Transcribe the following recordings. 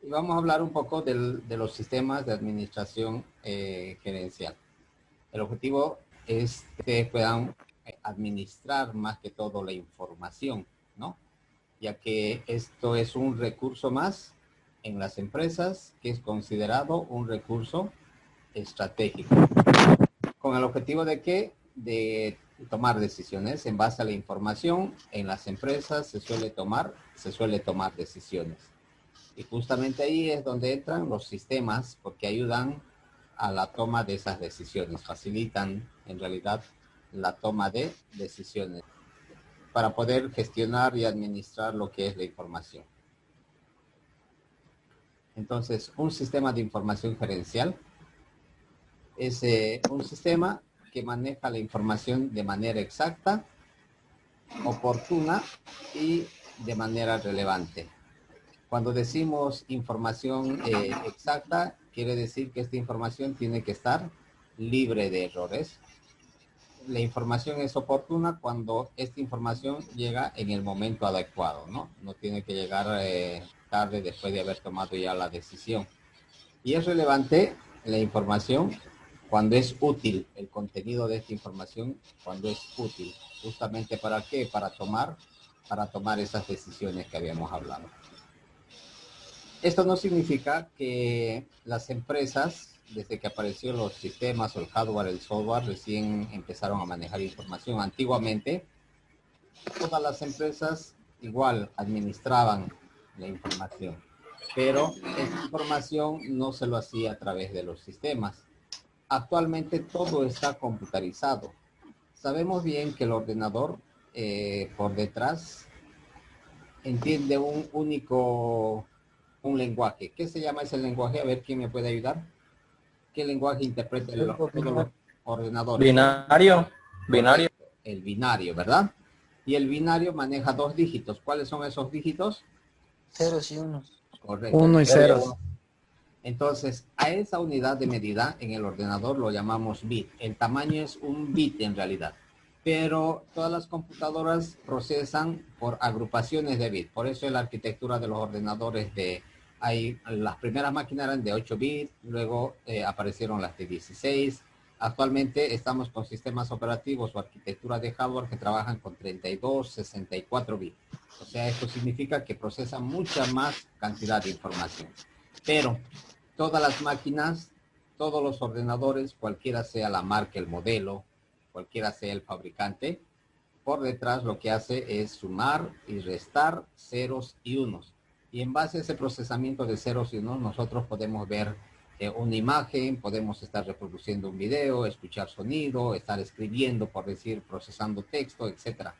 Y vamos a hablar un poco de los sistemas de administración gerencial. El objetivo es que puedan administrar más que todo la información, ¿no? Ya que esto es un recurso más en las empresas que es considerado un recurso estratégico, con el objetivo de que de tomar decisiones en base a la información. En las empresas se suele tomar decisiones. Y justamente ahí es donde entran los sistemas, porque ayudan a la toma de esas decisiones, facilitan en realidad la toma de decisiones para poder gestionar y administrar lo que es la información. Entonces, un sistema de información gerencial es un sistema que maneja la información de manera exacta, oportuna y de manera relevante. Cuando decimos información exacta, quiere decir que esta información tiene que estar libre de errores. La información es oportuna cuando esta información llega en el momento adecuado, ¿no? No tiene que llegar tarde después de haber tomado ya la decisión. Y es relevante la información cuando es útil, el contenido de esta información cuando es útil. ¿Justamente para qué? Para tomar esas decisiones que habíamos hablado. Esto no significa que las empresas, desde que aparecieron los sistemas o el hardware, el software, recién empezaron a manejar información. Antiguamente, todas las empresas igual administraban la información, pero esta información no se lo hacía a través de los sistemas. Actualmente todo está computarizado. Sabemos bien que el ordenador por detrás entiende un lenguaje. ¿Qué se llama ese lenguaje? A ver, ¿quién me puede ayudar? ¿Qué lenguaje interpreta todos los ordenadores? Binario. Binario. Correcto, el binario, ¿verdad? Y el binario maneja dos dígitos. ¿Cuáles son esos dígitos? Ceros y unos. Correcto. 1 y 0. Entonces, a esa unidad de medida en el ordenador lo llamamos bit. El tamaño es un bit en realidad. Pero todas las computadoras procesan por agrupaciones de bits. Por eso la arquitectura de los ordenadores las primeras máquinas eran de 8 bits, luego aparecieron las de 16. Actualmente estamos con sistemas operativos o arquitectura de hardware que trabajan con 32, 64 bits. O sea, esto significa que procesan mucha más cantidad de información. Pero todas las máquinas, todos los ordenadores, cualquiera sea la marca, el modelo, cualquiera sea el fabricante, por detrás lo que hace es sumar y restar ceros y unos. Y en base a ese procesamiento de ceros y unos, nosotros podemos ver una imagen, podemos estar reproduciendo un video, escuchar sonido, estar escribiendo, por decir, procesando texto, etc.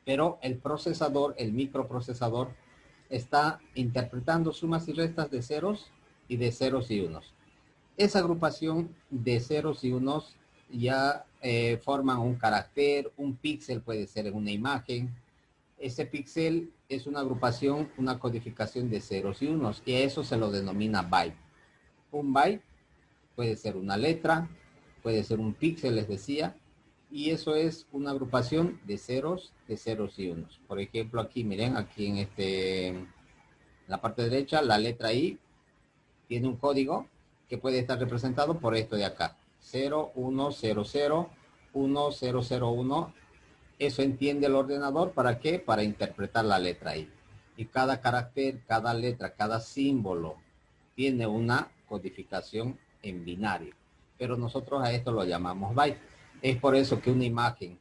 Pero el procesador, el microprocesador, está interpretando sumas y restas de ceros y de ceros y unos. Esa agrupación de ceros y unos ya forman un carácter, un píxel puede ser en una imagen. Ese píxel es una agrupación, una codificación de ceros y unos, y a eso se lo denomina byte. Un byte puede ser una letra, puede ser un píxel, les decía, y eso es una agrupación de ceros y unos. Por ejemplo, aquí, miren, aquí en la parte derecha, la letra I tiene un código que puede estar representado por esto de acá. 0100 1001. Eso entiende el ordenador. ¿Para qué? Para interpretar la letra I. Y cada carácter, cada letra, cada símbolo tiene una codificación en binario. Pero nosotros a esto lo llamamos byte. Es por eso que una imagen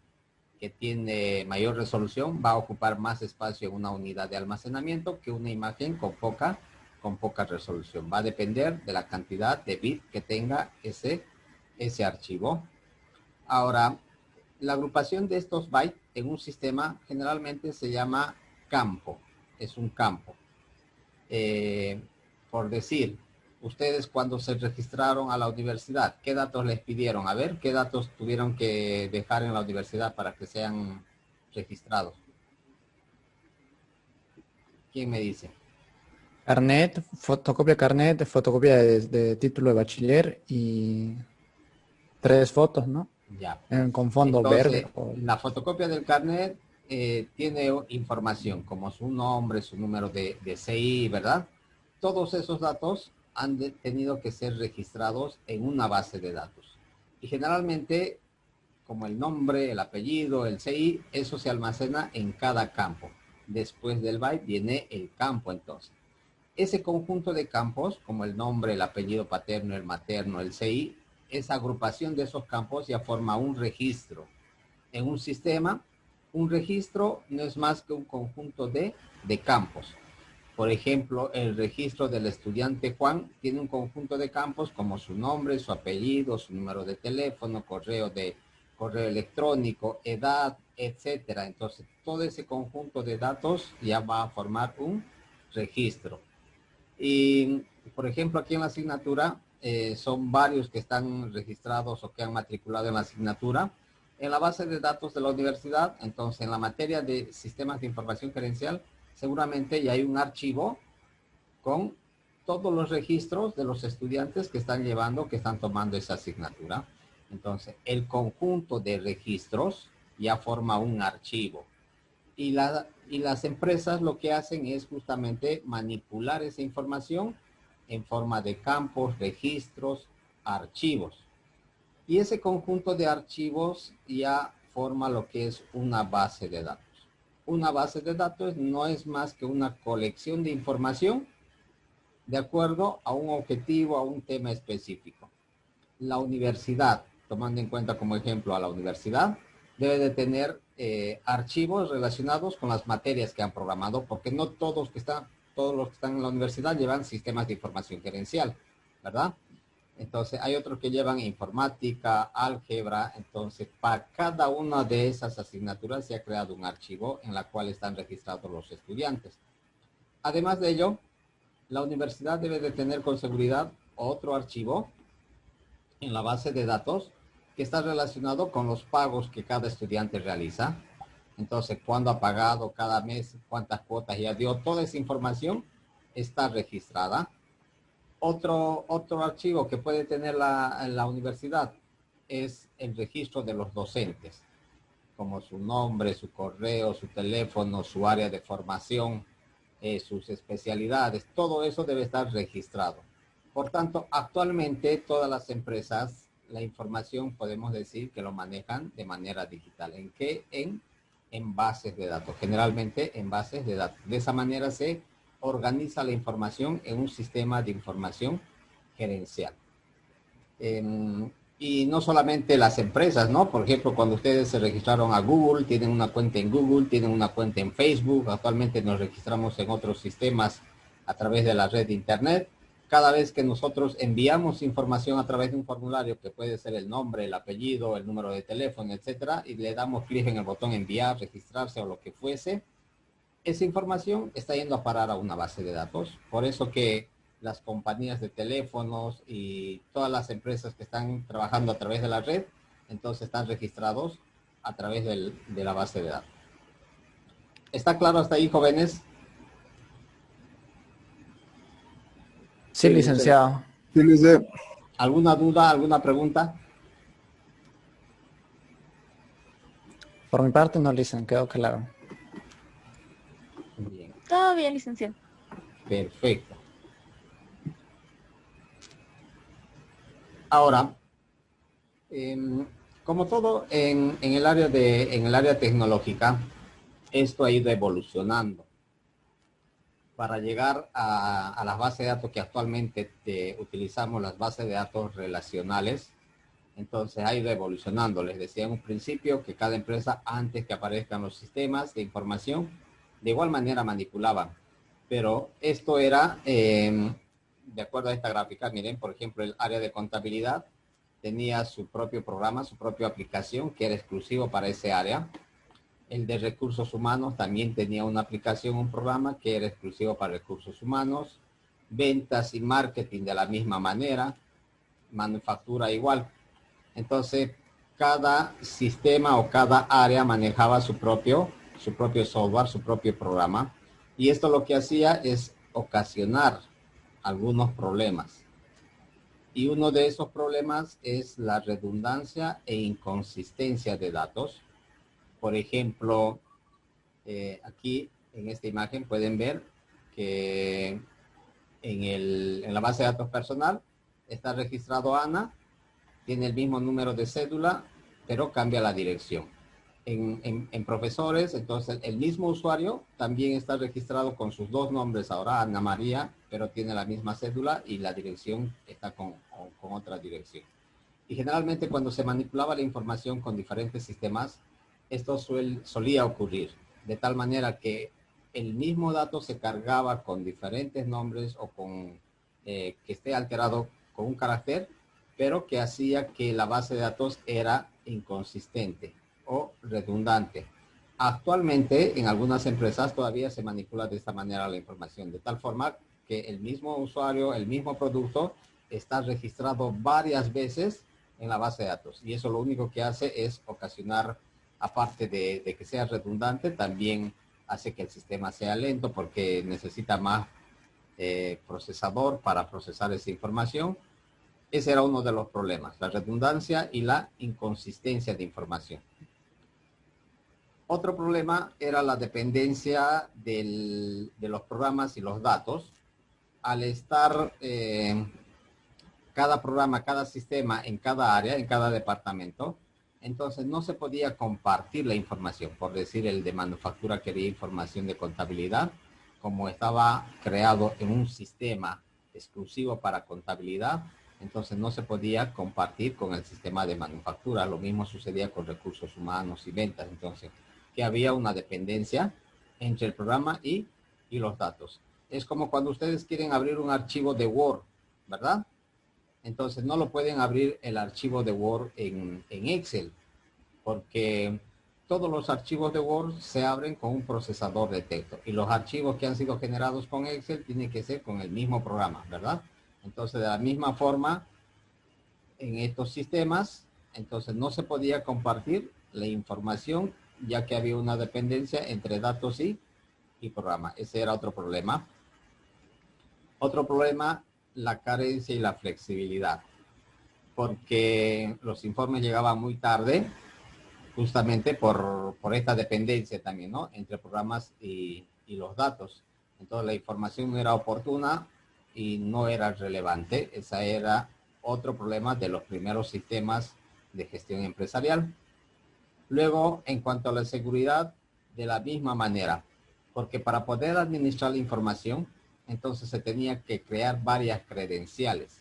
que tiene mayor resolución va a ocupar más espacio en una unidad de almacenamiento que una imagen con poca resolución. Va a depender de la cantidad de bits que tenga ese archivo. Ahora, la agrupación de estos bytes en un sistema generalmente se llama campo. Es un campo. Por decir, ustedes cuando se registraron a la universidad, ¿qué datos les pidieron? A ver, ¿qué datos tuvieron que dejar en la universidad para que sean registrados? ¿Quién me dice? Carnet, fotocopia de título de bachiller y 3 fotos, ¿no? Ya. Con fondo Entonces, verde. la fotocopia del carnet tiene información como su nombre, su número de CI, ¿verdad? todos esos datos han tenido que ser registrados en una base de datos. Y generalmente, como el nombre, el apellido, el CI, eso se almacena en cada campo. Después del byte viene el campo entonces. Ese conjunto de campos, como el nombre, el apellido paterno, el materno, el CI, esa agrupación de esos campos ya forma un registro. En un sistema, un registro no es más que un conjunto de campos. Por ejemplo, el registro del estudiante Juan tiene un conjunto de campos como su nombre, su apellido, su número de teléfono, correo electrónico, edad, etcétera. Entonces, todo ese conjunto de datos ya va a formar un registro. Y, por ejemplo, aquí en la asignatura son varios que están registrados o que han matriculado en la asignatura. En la base de datos de la universidad, entonces, en la materia de sistemas de información gerencial, seguramente ya hay un archivo con todos los registros de los estudiantes que están llevando, que están tomando esa asignatura. Entonces, el conjunto de registros ya forma un archivo. Y las empresas lo que hacen es justamente manipular esa información en forma de campos, registros, archivos. Y ese conjunto de archivos ya forma lo que es una base de datos. Una base de datos no es más que una colección de información de acuerdo a un objetivo, a un tema específico. La universidad, tomando en cuenta como ejemplo a la universidad, debe de tener archivos relacionados con las materias que han programado, porque no todos los que están en la universidad llevan sistemas de información gerencial, ¿verdad? Entonces, hay otros que llevan informática, álgebra. Entonces, para cada una de esas asignaturas se ha creado un archivo en la cual están registrados los estudiantes. Además de ello, la universidad debe de tener con seguridad otro archivo en la base de datos que está relacionado con los pagos que cada estudiante realiza. Entonces, cuándo ha pagado cada mes, cuántas cuotas ya dio, toda esa información está registrada. Otro archivo que puede tener la universidad es el registro de los docentes, como su nombre, su correo, su teléfono, su área de formación, sus especialidades. Todo eso debe estar registrado. Por tanto, actualmente todas las empresas, la información podemos decir que lo manejan de manera digital. ¿En qué? En bases de datos, generalmente en bases de datos. De esa manera se organiza la información en un sistema de información gerencial. Y no solamente las empresas, ¿no? Por ejemplo, cuando ustedes se registraron a Google, tienen una cuenta en Google, tienen una cuenta en Facebook, actualmente nos registramos en otros sistemas a través de la red de Internet. Cada vez que nosotros enviamos información a través de un formulario, que puede ser el nombre, el apellido, el número de teléfono, etcétera, y le damos clic en el botón enviar, registrarse o lo que fuese, esa información está yendo a parar a una base de datos. Por eso que las compañías de teléfonos y todas las empresas que están trabajando a través de la red, entonces están registrados a través de la base de datos. ¿Está claro hasta ahí, jóvenes? Sí, licenciado. Sí, licenciado. ¿Alguna duda, alguna pregunta? Por mi parte no, licenciado, quedó claro. Bien, Todo bien, licenciado. perfecto. Ahora, como todo en el área tecnológica, esto ha ido evolucionando. Para llegar a las bases de datos que actualmente utilizamos, las bases de datos relacionales, entonces ha ido evolucionando. Les decía en un principio que cada empresa, antes que aparezcan los sistemas de información, de igual manera manipulaban. Pero esto era, de acuerdo a esta gráfica, miren, por ejemplo, el área de contabilidad tenía su propio programa, su propia aplicación que era exclusivo para ese área. El de recursos humanos también tenía una aplicación, un programa que era exclusivo para recursos humanos. Ventas y marketing de la misma manera. Manufactura igual. Entonces, cada sistema o cada área manejaba su propio software, su propio programa. Y esto lo que hacía es ocasionar algunos problemas. Y uno de esos problemas es la redundancia e inconsistencia de datos. Por ejemplo, aquí en esta imagen pueden ver que en la base de datos personal está registrado Ana, tiene el mismo número de cédula, pero cambia la dirección. En profesores, entonces el mismo usuario también está registrado con sus dos nombres ahora, Ana María, pero tiene la misma cédula y la dirección está con otra dirección. Y generalmente cuando se manipulaba la información con diferentes sistemas, esto solía ocurrir, de tal manera que el mismo dato se cargaba con diferentes nombres o con que esté alterado con un carácter, pero que hacía que la base de datos era inconsistente o redundante. Actualmente, en algunas empresas todavía se manipula de esta manera la información, de tal forma que el mismo usuario, el mismo producto, está registrado varias veces en la base de datos. Y eso lo único que hace es ocasionar, aparte de que sea redundante, también hace que el sistema sea lento porque necesita más procesador para procesar esa información. Ese era uno de los problemas, la redundancia y la inconsistencia de información. Otro problema era la dependencia de los programas y los datos. Al estar cada programa, cada sistema en cada área, en cada departamento, entonces no se podía compartir la información. Por decir, el de manufactura quería información de contabilidad, como estaba creado en un sistema exclusivo para contabilidad, entonces no se podía compartir con el sistema de manufactura. Lo mismo sucedía con recursos humanos y ventas. Entonces, que había una dependencia entre el programa y los datos. Es como cuando ustedes quieren abrir un archivo de Word, ¿verdad? Entonces no lo pueden abrir el archivo de Word en Excel, porque todos los archivos de Word se abren con un procesador de texto y los archivos que han sido generados con Excel tienen que ser con el mismo programa, ¿verdad? Entonces, de la misma forma, en estos sistemas, entonces no se podía compartir la información, ya que había una dependencia entre datos y programa. Ese era otro problema. Otro problema, la carencia y la flexibilidad, porque los informes llegaban muy tarde, justamente por esta dependencia también, ¿no? Entre programas y los datos. Entonces la información no era oportuna y no era relevante. Esa era otro problema de los primeros sistemas de gestión empresarial. Luego, en cuanto a la seguridad, de la misma manera, porque para poder administrar la información, entonces se tenía que crear varias credenciales.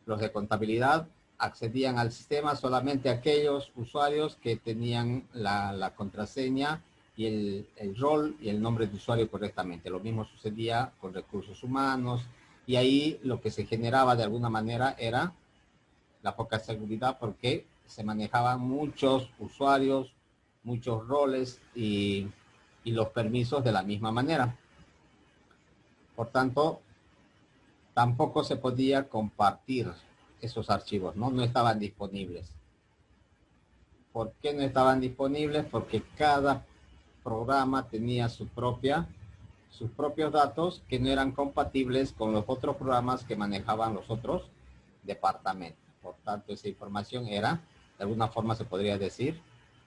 Los de contabilidad accedían al sistema solamente aquellos usuarios que tenían la contraseña y el rol y el nombre de usuario correctamente. Lo mismo sucedía con recursos humanos, y ahí lo que se generaba de alguna manera era la poca seguridad, porque se manejaban muchos usuarios, muchos roles y los permisos de la misma manera. Por tanto, tampoco se podía compartir esos archivos, ¿no? No estaban disponibles. ¿Por qué no estaban disponibles? Porque cada programa tenía sus propios datos que no eran compatibles con los otros programas que manejaban los otros departamentos. Por tanto, esa información era, de alguna forma se podría decir,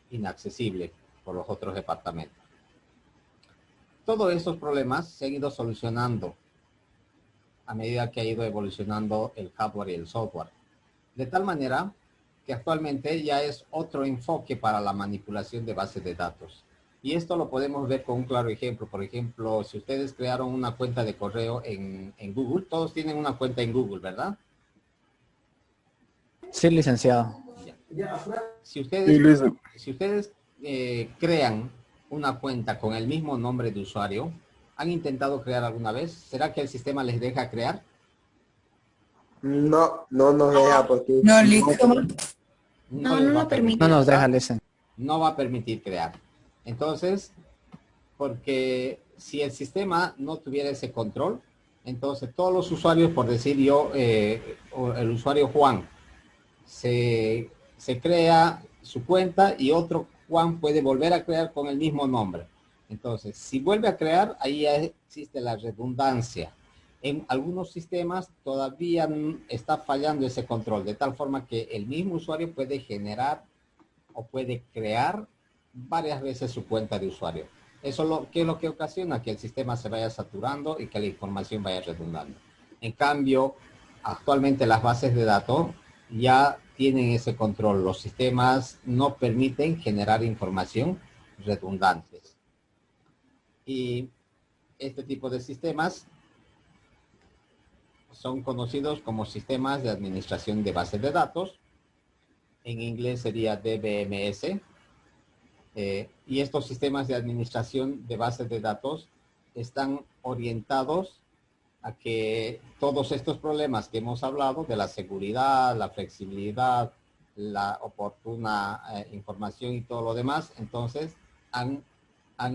inaccesible por los otros departamentos. Todos esos problemas se han ido solucionando a medida que ha ido evolucionando el hardware y el software. De tal manera que actualmente ya es otro enfoque para la manipulación de bases de datos. Y esto lo podemos ver con un claro ejemplo. Por ejemplo, si ustedes crearon una cuenta de correo en Google, todos tienen una cuenta en Google, ¿verdad? Sí, licenciado. Ya. Si ustedes crean una cuenta con el mismo nombre de usuario, ¿han intentado crear alguna vez? ¿Será que el sistema les deja crear? No, no nos deja porque... No, No les va a permitir. No nos deja, ¿verdad? listen. No va a permitir crear. Entonces, porque si el sistema no tuviera ese control, entonces todos los usuarios, por decir yo, el usuario Juan, se crea su cuenta y otro Juan puede volver a crear con el mismo nombre. Entonces, si vuelve a crear, ahí ya existe la redundancia. En algunos sistemas todavía está fallando ese control, de tal forma que el mismo usuario puede generar o puede crear varias veces su cuenta de usuario. ¿Qué es lo que ocasiona? Que el sistema se vaya saturando y que la información vaya redundando. En cambio, actualmente las bases de datos ya tienen ese control. Los sistemas no permiten generar información redundante. Y este tipo de sistemas son conocidos como sistemas de administración de bases de datos. En inglés sería DBMS. Y estos sistemas de administración de bases de datos están orientados a que todos estos problemas que hemos hablado de la seguridad, la flexibilidad, la oportuna información y todo lo demás, entonces han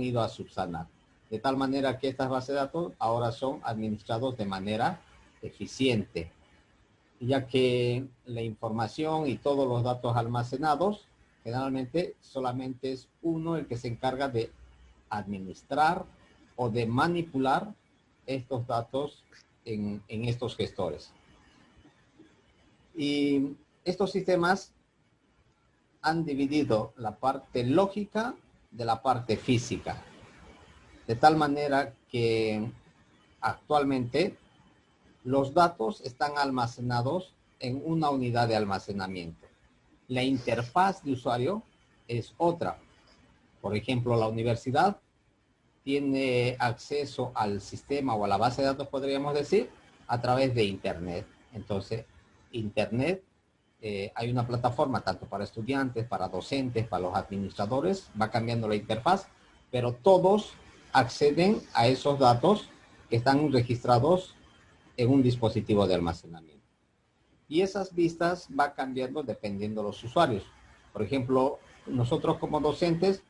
ido a subsanar. De tal manera que estas bases de datos ahora son administrados de manera eficiente, ya que la información y todos los datos almacenados, generalmente solamente es uno el que se encarga de administrar o de manipular estos datos en estos gestores. Y estos sistemas han dividido la parte lógica de la parte física, de tal manera que actualmente los datos están almacenados en una unidad de almacenamiento. La interfaz de usuario es otra. Por ejemplo, la universidad tiene acceso al sistema o a la base de datos, podríamos decir, a través de Internet. Entonces, Internet, hay una plataforma tanto para estudiantes, para docentes, para los administradores, va cambiando la interfaz, pero todos acceden a esos datos que están registrados en un dispositivo de almacenamiento. Y esas vistas va cambiando dependiendo de los usuarios. Por ejemplo, nosotros como docentes,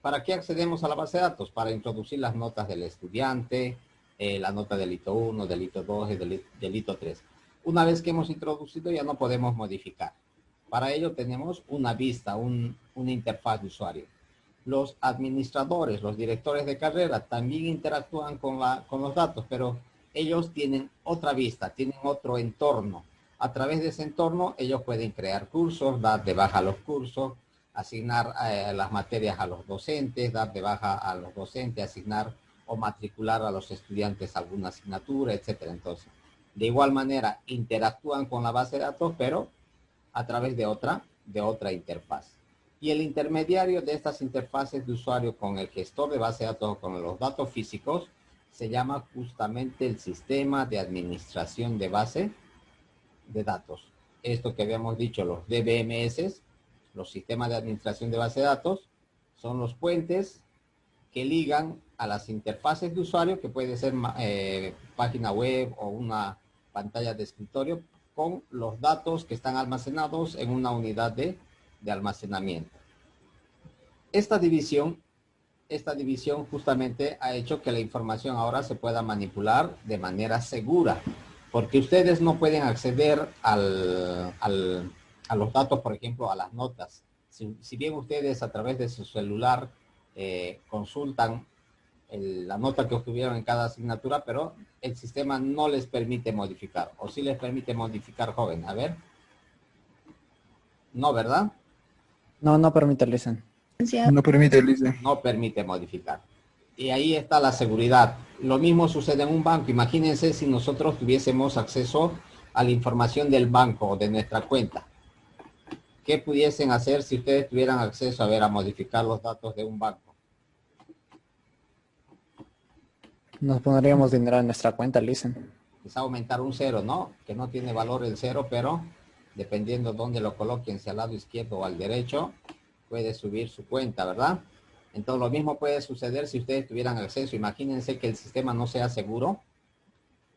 ¿para qué accedemos a la base de datos? Para introducir las notas del estudiante, la nota del hito 1, del hito 2 y del hito 3. Una vez que hemos introducido ya no podemos modificar. Para ello tenemos una vista, una interfaz de usuario. Los administradores, los directores de carrera también interactúan con los datos, pero ellos tienen otra vista, tienen otro entorno. A través de ese entorno ellos pueden crear cursos, dar de baja los cursos, asignar las materias a los docentes, dar de baja a los docentes, asignar o matricular a los estudiantes alguna asignatura, etcétera. Entonces, de igual manera, interactúan con la base de datos, pero a través de otra interfaz. Y el intermediario de estas interfaces de usuario con el gestor de base de datos o con los datos físicos se llama justamente el sistema de administración de base de datos. Esto que habíamos dicho, los DBMS, los sistemas de administración de base de datos, son los puentes que ligan a las interfaces de usuario, que puede ser página web o una pantalla de escritorio, con los datos que están almacenados en una unidad de almacenamiento. Esta división justamente ha hecho que la información ahora se pueda manipular de manera segura, porque ustedes no pueden acceder a los datos, por ejemplo, a las notas. Si bien ustedes a través de su celular consultan la nota que obtuvieron en cada asignatura, pero el sistema no les permite modificar, o sí les permite modificar, joven. A ver. No, ¿verdad? No, no permite, listen. No permite, Lisa. No permite modificar. Y ahí está la seguridad. Lo mismo sucede en un banco. Imagínense si nosotros tuviésemos acceso a la información del banco o de nuestra cuenta. ¿Qué pudiesen hacer si ustedes tuvieran acceso a modificar los datos de un banco? Nos pondríamos dinero en nuestra cuenta, listen. Quizá aumentar un cero, ¿no? Que no tiene valor el cero, pero dependiendo dónde lo coloquen, si al lado izquierdo o al derecho, puede subir su cuenta, ¿verdad? Entonces lo mismo puede suceder si ustedes tuvieran acceso. Imagínense que el sistema no sea seguro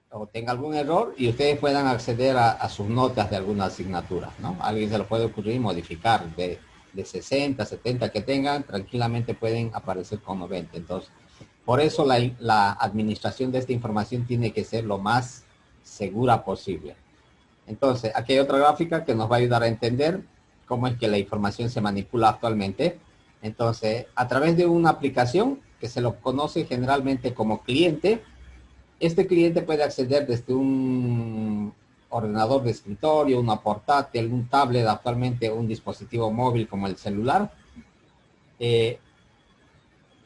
o tenga algún error y ustedes puedan acceder a sus notas de alguna asignatura, ¿no? A alguien se lo puede ocurrir modificar de 60, 70 que tengan, tranquilamente pueden aparecer con 90. Entonces, por eso la administración de esta información tiene que ser lo más segura posible. Entonces, aquí hay otra gráfica que nos va a ayudar a entender cómo es que la información se manipula actualmente. Entonces, a través de una aplicación que se lo conoce generalmente como cliente, este cliente puede acceder desde un ordenador de escritorio, una portátil, un tablet, actualmente un dispositivo móvil como el celular.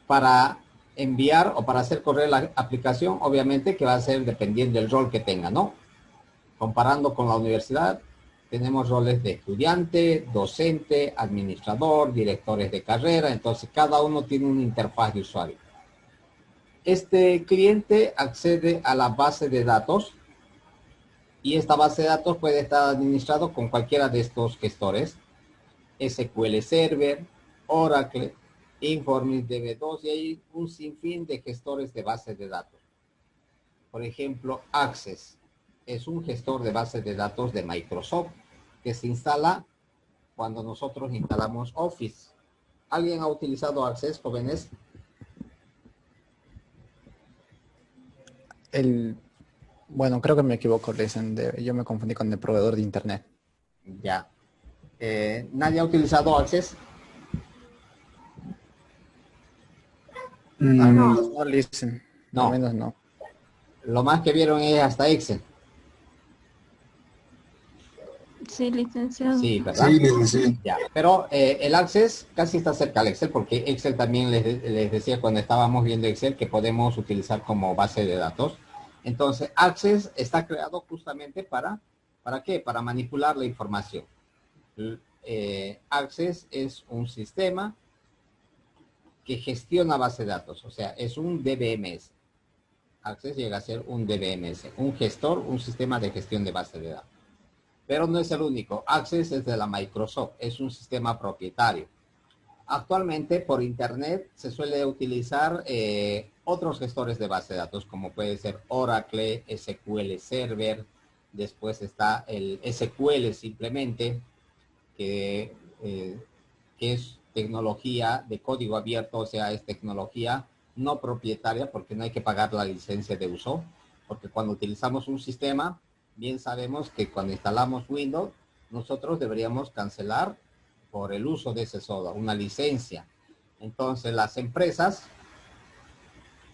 para enviar o para hacer correr la aplicación, obviamente que va a ser dependiendo del rol que tenga, ¿no? Comparando con la universidad, tenemos roles de estudiante, docente, administrador, directores de carrera, entonces cada uno tiene una interfaz de usuario. Este cliente accede a la base de datos y esta base de datos puede estar administrado con cualquiera de estos gestores, SQL Server, Oracle, Informix DB2 y hay un sinfín de gestores de bases de datos. Por ejemplo, Access es un gestor de bases de datos de Microsoft que se instala cuando nosotros instalamos Office. ¿Alguien ha utilizado Access, jóvenes? Bueno, creo que me equivoco, dicen. Yo me confundí con el proveedor de internet. Ya. ¿Nadie ha utilizado Access? No, listen. No. Al menos no. Lo más que vieron es hasta Excel. Sí, licenciado. Sí, ¿verdad? Sí, licenciado. Ya, pero el Access casi está cerca al Excel porque Excel también les decía cuando estábamos viendo Excel que podemos utilizar como base de datos. Entonces, Access está creado justamente ¿para qué? Para manipular la información. Access es un sistema que gestiona base de datos, o sea, es un DBMS. Access llega a ser un DBMS, un gestor, un sistema de gestión de base de datos. Pero no es el único. Access es de la Microsoft, es un sistema propietario. Actualmente por internet se suele utilizar otros gestores de base de datos, como puede ser Oracle, SQL Server, después está el SQL simplemente, que es tecnología de código abierto, o sea, es tecnología no propietaria porque no hay que pagar la licencia de uso, porque cuando utilizamos un sistema, bien sabemos que cuando instalamos Windows, nosotros deberíamos cancelar por el uso de ese software, una licencia. Entonces, las empresas,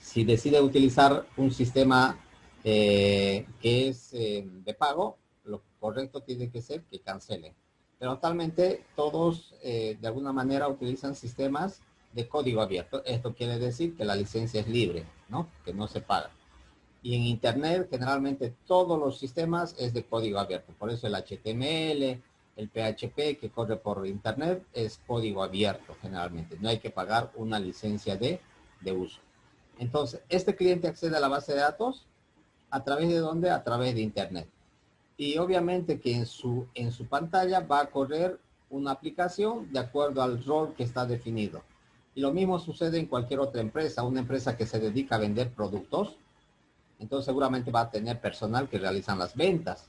si deciden utilizar un sistema que es de pago, lo correcto tiene que ser que cancelen. Pero actualmente todos de alguna manera utilizan sistemas de código abierto. Esto quiere decir que la licencia es libre, ¿no? Que no se paga. Y en Internet generalmente todos los sistemas es de código abierto. Por eso el HTML, el PHP que corre por Internet es código abierto generalmente. No hay que pagar una licencia de uso. Entonces, este cliente accede a la base de datos a través de ¿dónde? A través de Internet. Y obviamente que en su pantalla va a correr una aplicación de acuerdo al rol que está definido. Y lo mismo sucede en cualquier otra empresa. Una empresa que se dedica a vender productos, entonces seguramente va a tener personal que realizan las ventas.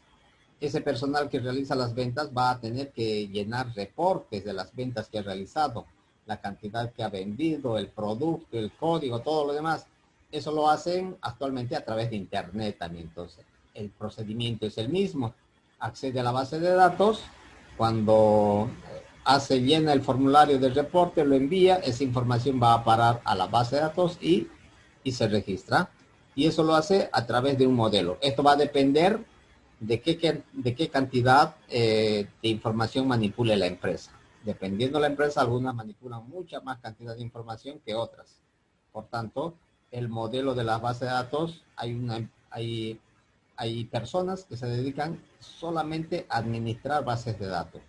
Ese personal que realiza las ventas va a tener que llenar reportes de las ventas que ha realizado, la cantidad que ha vendido, el producto, el código, todo lo demás. Eso lo hacen actualmente a través de Internet también. Entonces, el procedimiento es el mismo. Accede a la base de datos, cuando llena el formulario del reporte, lo envía, esa información va a parar a la base de datos y se registra. Y eso lo hace a través de un modelo. Esto va a depender de qué cantidad de información manipule la empresa. Dependiendo de la empresa, algunas manipulan mucha más cantidad de información que otras. Por tanto, el modelo de la base de datos, hay personas que se dedican solamente a administrar bases de datos.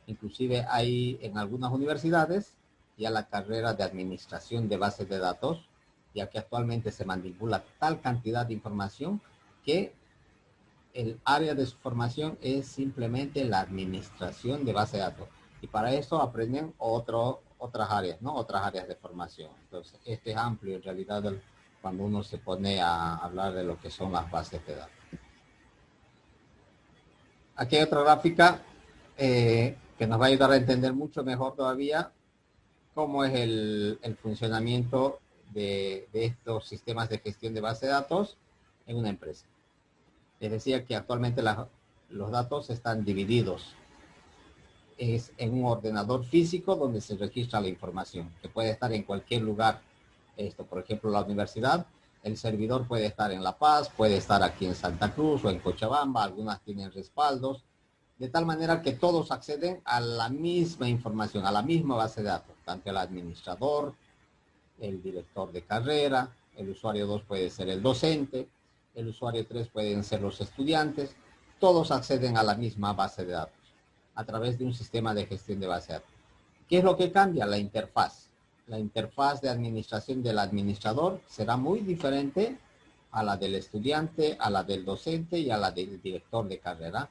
Inclusive hay en algunas universidades ya la carrera de administración de bases de datos, ya que actualmente se manipula tal cantidad de información que el área de su formación es simplemente la administración de base de datos. Y para eso aprenden otras áreas, ¿no? Otras áreas de formación. Entonces, este es amplio en realidad cuando uno se pone a hablar de lo que son las bases de datos. Aquí hay otra gráfica que nos va a ayudar a entender mucho mejor todavía cómo es el funcionamiento de estos sistemas de gestión de base de datos en una empresa. Les decía que actualmente los datos están divididos. Es en un ordenador físico donde se registra la información, que puede estar en cualquier lugar. Por ejemplo, la universidad, el servidor puede estar en La Paz, puede estar aquí en Santa Cruz o en Cochabamba, algunas tienen respaldos, de tal manera que todos acceden a la misma información, a la misma base de datos, tanto el administrador, el director de carrera, el usuario 2 puede ser el docente, el usuario 3 pueden ser los estudiantes, todos acceden a la misma base de datos a través de un sistema de gestión de base de datos. ¿Qué es lo que cambia? La interfaz. La interfaz de administración del administrador será muy diferente a la del estudiante, a la del docente y a la del director de carrera,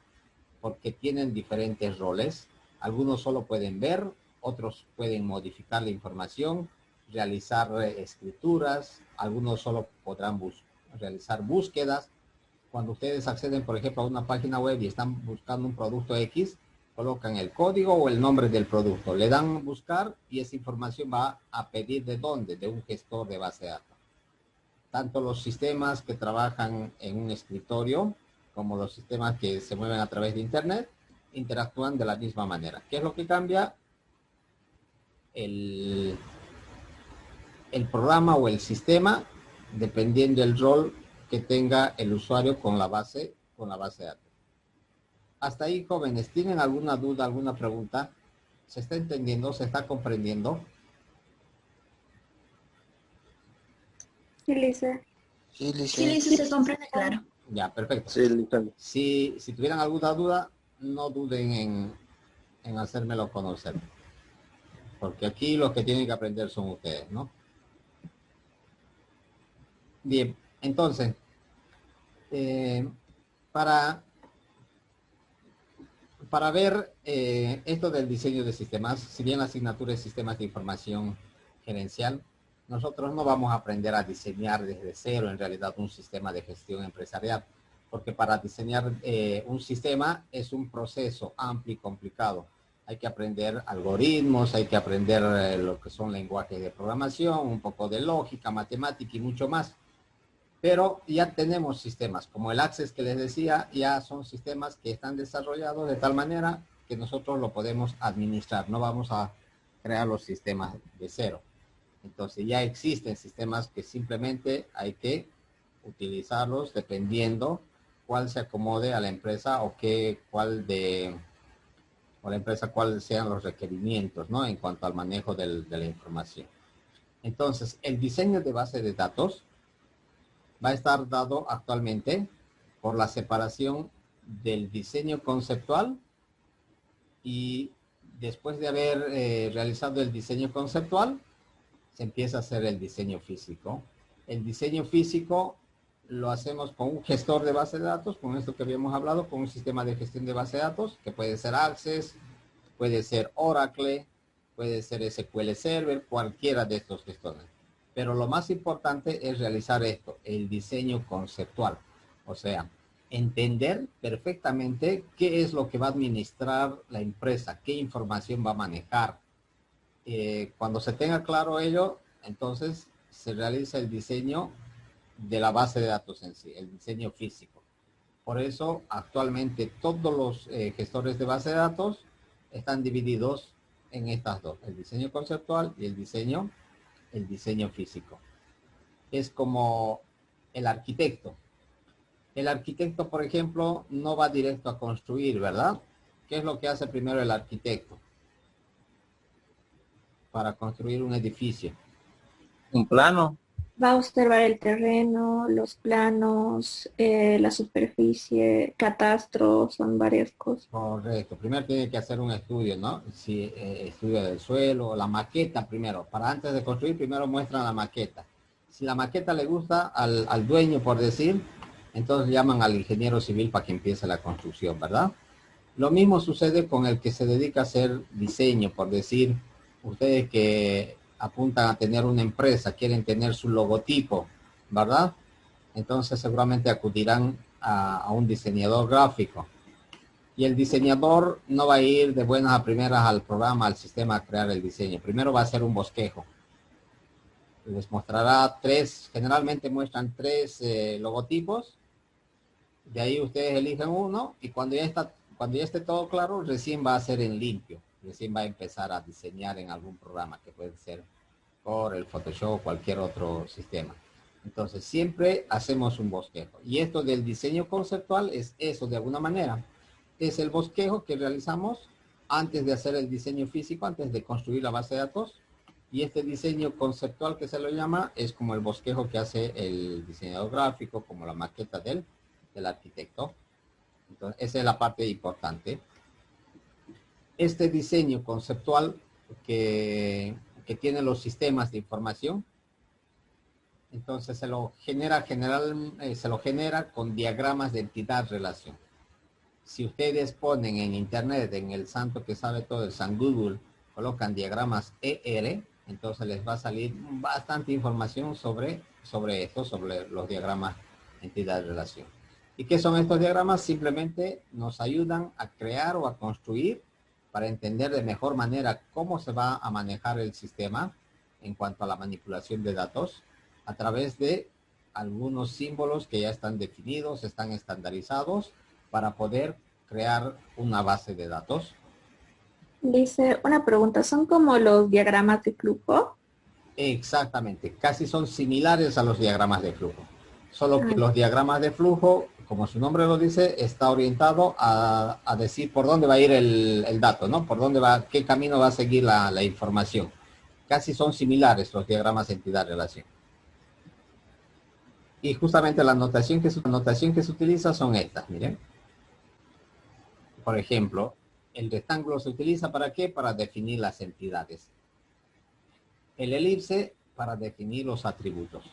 porque tienen diferentes roles. Algunos solo pueden ver, otros pueden modificar la información, realizar escrituras, algunos solo podrán realizar búsquedas. Cuando ustedes acceden, por ejemplo, a una página web y están buscando un producto X, colocan el código o el nombre del producto, le dan buscar y esa información va a pedir de dónde, de un gestor de base de datos. Tanto los sistemas que trabajan en un escritorio como los sistemas que se mueven a través de internet interactúan de la misma manera. ¿Qué es lo que cambia? El programa o el sistema, dependiendo del rol que tenga el usuario con la base de datos. Hasta ahí, jóvenes, ¿tienen alguna duda, alguna pregunta? ¿Se está entendiendo? ¿Se está comprendiendo? Sí, Lisa. Sí, Sí, licenciado. Lisa, se comprende claro. Ya, perfecto. Sí, listo. Si tuvieran alguna duda, no duden en hacérmelo conocer. Porque aquí los que tienen que aprender son ustedes, ¿no? Bien, entonces, para ver esto del diseño de sistemas, si bien la asignatura es sistemas de información gerencial, nosotros no vamos a aprender a diseñar desde cero en realidad un sistema de gestión empresarial, porque para diseñar un sistema es un proceso amplio y complicado. Hay que aprender algoritmos, hay que aprender lo que son lenguajes de programación, un poco de lógica, matemática y mucho más. Pero ya tenemos sistemas, como el Access que les decía, ya son sistemas que están desarrollados de tal manera que nosotros lo podemos administrar. No vamos a crear los sistemas de cero. Entonces ya existen sistemas que simplemente hay que utilizarlos dependiendo cuál se acomode a la empresa o cuál sean los requerimientos, ¿no? En cuanto al manejo de la información. Entonces, el diseño de base de datos va a estar dado actualmente por la separación del diseño conceptual y después de haber realizado el diseño conceptual, se empieza a hacer el diseño físico. El diseño físico lo hacemos con un gestor de base de datos, con esto que habíamos hablado, con un sistema de gestión de base de datos, que puede ser Access, puede ser Oracle, puede ser SQL Server, cualquiera de estos gestores. Pero lo más importante es realizar esto, el diseño conceptual. O sea, entender perfectamente qué es lo que va a administrar la empresa, qué información va a manejar. Cuando se tenga claro ello, entonces se realiza el diseño de la base de datos en sí, el diseño físico. Por eso, actualmente todos los gestores de base de datos están divididos en estas dos, el diseño conceptual y el diseño físico. Es como el arquitecto. El arquitecto, por ejemplo, no va directo a construir, ¿verdad? ¿Qué es lo que hace primero el arquitecto para construir un edificio? Un plano. Va a observar el terreno, los planos, la superficie, catastro, son varias cosas. Correcto. Primero tiene que hacer un estudio, ¿no? Si, estudio del suelo, la maqueta primero. Para antes de construir, primero muestran la maqueta. Si la maqueta le gusta al dueño, por decir, entonces llaman al ingeniero civil para que empiece la construcción, ¿verdad? Lo mismo sucede con el que se dedica a hacer diseño, por decir, ustedes que apuntan a tener una empresa, quieren tener su logotipo, ¿verdad? Entonces seguramente acudirán a un diseñador gráfico. Y el diseñador no va a ir de buenas a primeras al programa, al sistema a crear el diseño. Primero va a hacer un bosquejo. Les mostrará generalmente muestran tres logotipos. De ahí ustedes eligen uno y cuando ya esté todo claro, recién va a hacer en limpio. Recién va a empezar a diseñar en algún programa que puede ser por el Photoshop o cualquier otro sistema. Entonces siempre hacemos un bosquejo. Y esto del diseño conceptual es eso de alguna manera. Es el bosquejo que realizamos antes de hacer el diseño físico, antes de construir la base de datos. Y este diseño conceptual que se lo llama es como el bosquejo que hace el diseñador gráfico, como la maqueta del arquitecto. Entonces, esa es la parte importante. Este diseño conceptual que tiene los sistemas de información, entonces se lo genera con diagramas de entidad-relación. Si ustedes ponen en internet, en el santo que sabe todo, el San Google, colocan diagramas ER, entonces les va a salir bastante información sobre esto, sobre los diagramas entidad-relación. ¿Y qué son estos diagramas? Simplemente nos ayudan a crear o a construir para entender de mejor manera cómo se va a manejar el sistema en cuanto a la manipulación de datos a través de algunos símbolos que ya están definidos, están estandarizados para poder crear una base de datos. Dice una pregunta, ¿son como los diagramas de flujo? Exactamente, casi son similares a los diagramas de flujo. Solo que Ah. los diagramas de flujo, como su nombre lo dice, está orientado a decir por dónde va a ir el dato, ¿no? Por dónde va, qué camino va a seguir la información. Casi son similares los diagramas entidad-relación. Y justamente la notación que se utiliza son estas, miren. Por ejemplo, el rectángulo se utiliza ¿para qué? Para definir las entidades. El elipse para definir los atributos.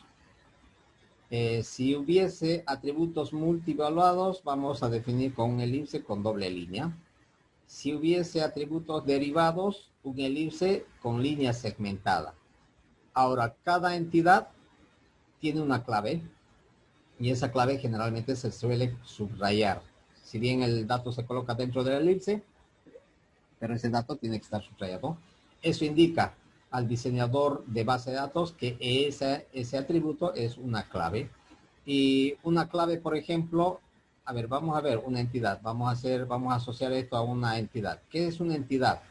Si hubiese atributos multivaluados, vamos a definir con un elipse con doble línea. Si hubiese atributos derivados, un elipse con línea segmentada. Ahora, cada entidad tiene una clave y esa clave generalmente se suele subrayar. Si bien el dato se coloca dentro del elipse, pero ese dato tiene que estar subrayado. Eso indica al diseñador de base de datos que ese atributo es una clave. Y una clave, por ejemplo, a ver, vamos a ver una entidad. Vamos a asociar esto a una entidad. ¿Qué es una entidad?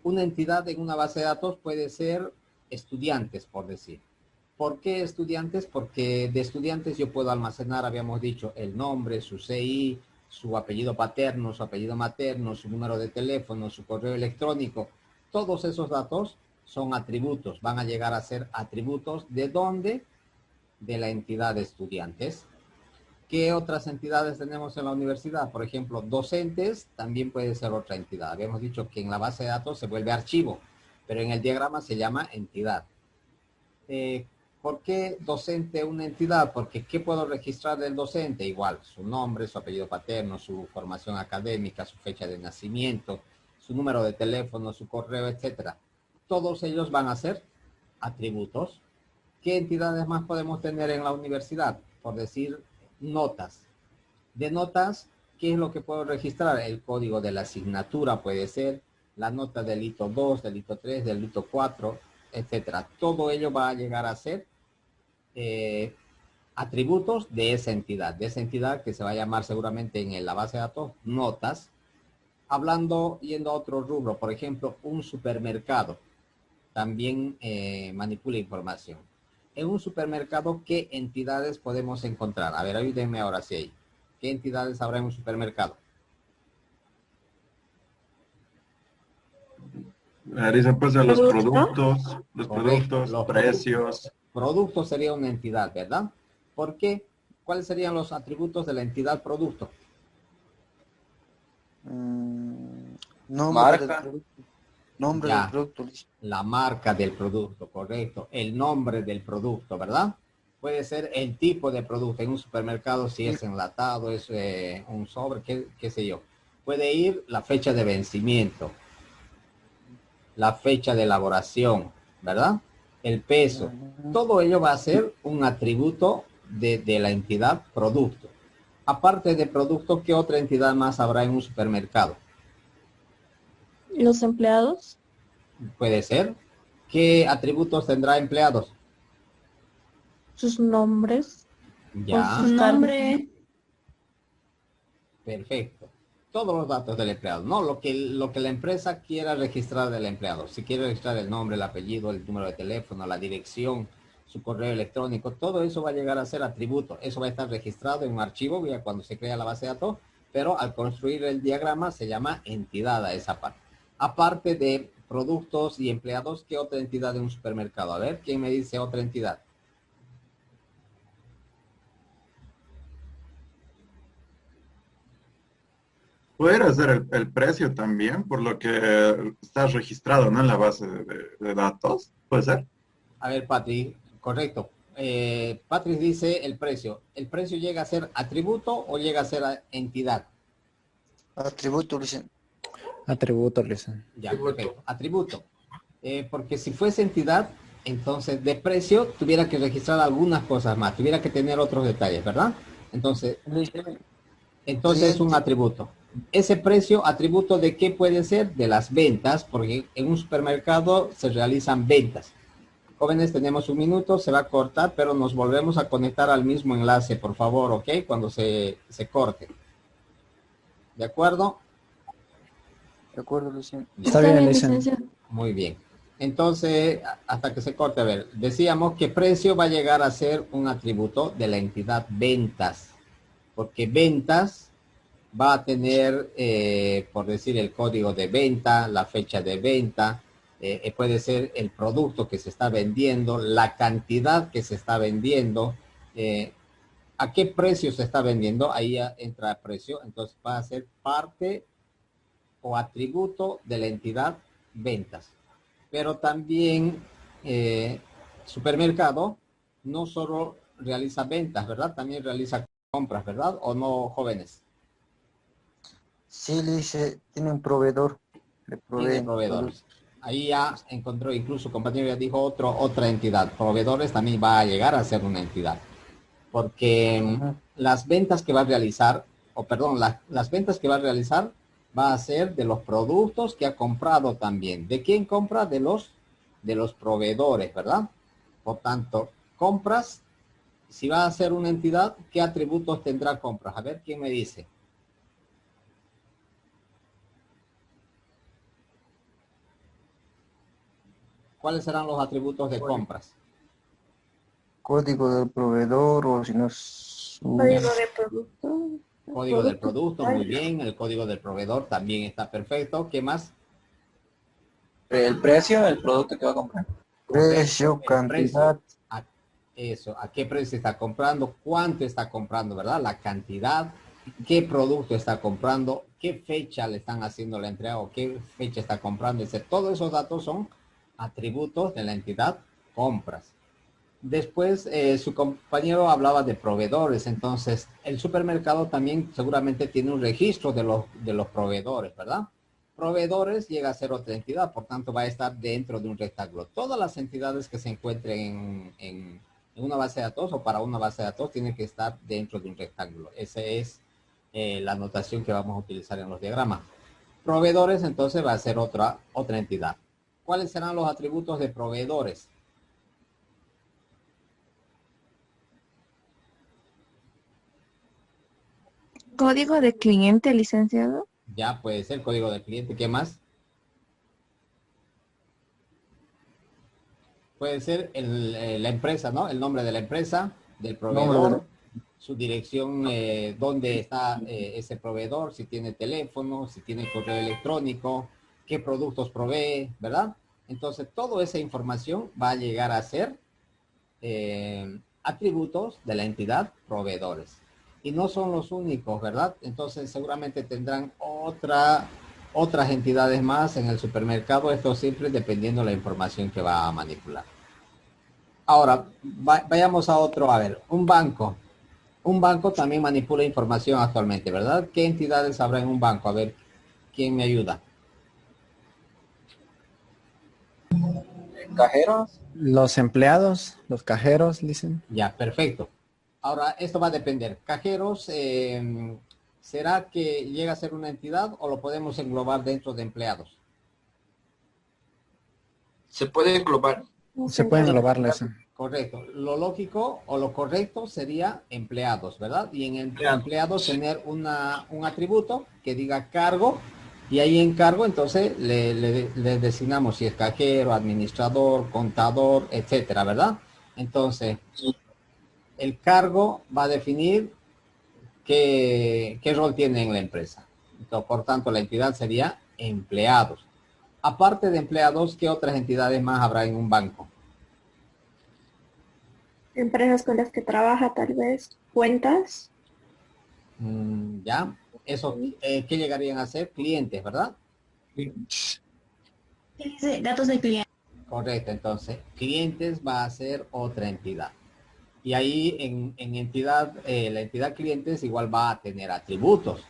Una entidad en una base de datos puede ser estudiantes, por decir. ¿Por qué estudiantes? Porque de estudiantes yo puedo almacenar, habíamos dicho, el nombre, su CI, su apellido paterno, su apellido materno, su número de teléfono, su correo electrónico. Todos esos datos son atributos, van a llegar a ser atributos. ¿De dónde? De la entidad de estudiantes. ¿Qué otras entidades tenemos en la universidad? Por ejemplo, docentes también puede ser otra entidad. Habíamos dicho que en la base de datos se vuelve archivo, pero en el diagrama se llama entidad. ¿Por qué docente una entidad? Porque ¿qué puedo registrar del docente? Igual, su nombre, su apellido paterno, su formación académica, su fecha de nacimiento, su número de teléfono, su correo, etcétera. Todos ellos van a ser atributos. ¿Qué entidades más podemos tener en la universidad? Por decir, notas. De notas, ¿qué es lo que puedo registrar? El código de la asignatura puede ser, la nota del hito 2, del hito 3, del hito 4, etcétera. Todo ello va a llegar a ser atributos de esa entidad que se va a llamar seguramente en la base de datos notas. Yendo a otro rubro, por ejemplo, un supermercado también manipula información. En un supermercado, ¿qué entidades podemos encontrar? A ver, ayúdenme ahora sí ahí. ¿Qué entidades habrá en un supermercado? Dicen pues de los ¿Producto? productos, Los precios. Producto sería una entidad, ¿verdad? ¿Por qué? ¿Cuáles serían los atributos de la entidad producto? Nombre Marca. del producto. Nombre Ya. del producto. La marca del producto, correcto. El nombre del producto, ¿verdad? Puede ser el tipo de producto en un supermercado, si es enlatado, es un sobre, qué sé yo. Puede ir la fecha de vencimiento, la fecha de elaboración, ¿verdad? El peso. Todo ello va a ser un atributo de la entidad producto. Aparte de producto, ¿qué otra entidad más habrá en un supermercado? ¿Los empleados? Puede ser. ¿Qué atributos tendrá empleados? ¿Sus nombres? Ya. Su nombre. Perfecto. Todos los datos del empleado, ¿no? Lo que la empresa quiera registrar del empleado. Si quiere registrar el nombre, el apellido, el número de teléfono, la dirección, su correo electrónico, todo eso va a llegar a ser atributo. Eso va a estar registrado en un archivo ya cuando se crea la base de datos, pero al construir el diagrama se llama entidad a esa parte. Aparte de productos y empleados, ¿qué otra entidad de un supermercado? A ver, ¿quién me dice otra entidad? Pudiera ser el precio también, por lo que está registrado, ¿no? En la base de datos. ¿Puede ser? A ver, Patri, correcto. Patri dice el precio. ¿El precio llega a ser atributo o llega a ser entidad? Atributo, dicen. Atributo, dicen. Ya, perfecto. Atributo. Porque si fuese entidad, entonces de precio tuviera que registrar algunas cosas más, tuviera que tener otros detalles, ¿verdad? Entonces es un atributo. Ese precio, atributo de qué puede ser? De las ventas, porque en un supermercado se realizan ventas. Jóvenes, tenemos un minuto, se va a cortar, pero nos volvemos a conectar al mismo enlace, por favor, ¿ok? Cuando se corte. ¿De acuerdo? De acuerdo, Luciano. Está bien, dicen. licenciado. Muy bien. Entonces, hasta que se corte, a ver, decíamos que precio va a llegar a ser un atributo de la entidad ventas, porque ventas va a tener, por decir, el código de venta, la fecha de venta, puede ser el producto que se está vendiendo, la cantidad que se está vendiendo, a qué precio se está vendiendo, ahí ya entra precio, entonces va a ser parte o atributo de la entidad ventas. Pero también supermercado no solo realiza ventas, ¿verdad? También realiza compras, ¿verdad? ¿O no, jóvenes? Sí, le dice, tiene un proveedor. Le Tiene proveen proveedores. Ahí ya encontró, incluso compañero ya dijo otra entidad. Proveedores también va a llegar a ser una entidad. Porque las ventas que va a realizar, o perdón, las ventas que va a realizar va a ser de los productos que ha comprado también. ¿De quién compra? De los proveedores, ¿verdad? Por tanto, compras, si va a ser una entidad, ¿qué atributos tendrá compras? A ver, ¿quién me dice? ¿Cuáles serán los atributos de compras? código del proveedor o si no es Código de producto. Código del producto, muy bien. El código del proveedor también está perfecto. ¿Qué más? El precio del producto que va a comprar. precio, El cantidad. precio. Eso, ¿a qué precio está comprando? ¿Cuánto está comprando, verdad? La cantidad, qué producto está comprando, qué fecha le están haciendo la entrega o qué fecha está comprando. Todos esos datos son atributos de la entidad compras. Después, su compañero hablaba de proveedores, entonces el supermercado también seguramente tiene un registro de los proveedores, ¿verdad? Proveedores llega a ser otra entidad, por tanto va a estar dentro de un rectángulo. Todas las entidades que se encuentren en una base de datos o para una base de datos tienen que estar dentro de un rectángulo. Esa es la notación que vamos a utilizar en los diagramas. Proveedores entonces va a ser otra entidad. ¿Cuáles serán los atributos de proveedores? Código de cliente, licenciado. Ya puede ser código del cliente. ¿Qué más? Puede ser la empresa, ¿no? El nombre de la empresa, del proveedor, su dirección, dónde está ese proveedor, si tiene teléfono, si tiene correo electrónico, qué productos provee, ¿verdad? Entonces, toda esa información va a llegar a ser atributos de la entidad proveedores. Y no son los únicos, ¿verdad? Entonces, seguramente tendrán otras entidades más en el supermercado, esto siempre dependiendo de la información que va a manipular. Ahora, vayamos a otro, a ver, un banco. Un banco también manipula información actualmente, ¿verdad? ¿Qué entidades habrá en un banco? A ver, ¿quién me ayuda? ¿Cajeros? Los empleados, los cajeros, dicen. Ya, perfecto. Ahora, esto va a depender. Cajeros, ¿será que llega a ser una entidad o lo podemos englobar dentro de empleados? Se puede englobar. Se pueden englobarles. Correcto. Lo lógico o lo correcto sería empleados, ¿verdad? Y en empleados tener un atributo que diga cargo y ahí en cargo entonces le designamos si es cajero, administrador, contador, etcétera, ¿verdad? Entonces, el cargo va a definir qué rol tiene en la empresa. Entonces, por tanto, la entidad sería empleados. Aparte de empleados, ¿qué otras entidades más habrá en un banco? Empresas con las que trabaja, tal vez. Cuentas. ¿Ya? Eso, ¿qué llegarían a ser? Clientes, ¿verdad? Datos del cliente. Correcto, entonces, clientes va a ser otra entidad. Y ahí en entidad, la entidad clientes igual va a tener atributos.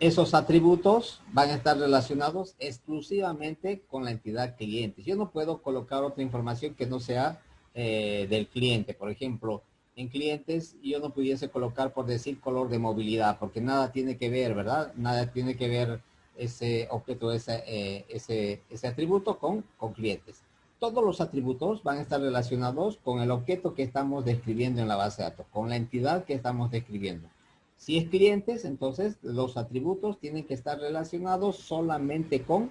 Esos atributos van a estar relacionados exclusivamente con la entidad clientes. Yo no puedo colocar otra información que no sea del cliente. Por ejemplo, en clientes yo no pudiese colocar, por decir, color de movilidad, porque nada tiene que ver, ¿verdad? Nada tiene que ver ese objeto, ese atributo con clientes. Todos los atributos van a estar relacionados con el objeto que estamos describiendo en la base de datos, con la entidad que estamos describiendo. Si es clientes, entonces los atributos tienen que estar relacionados solamente con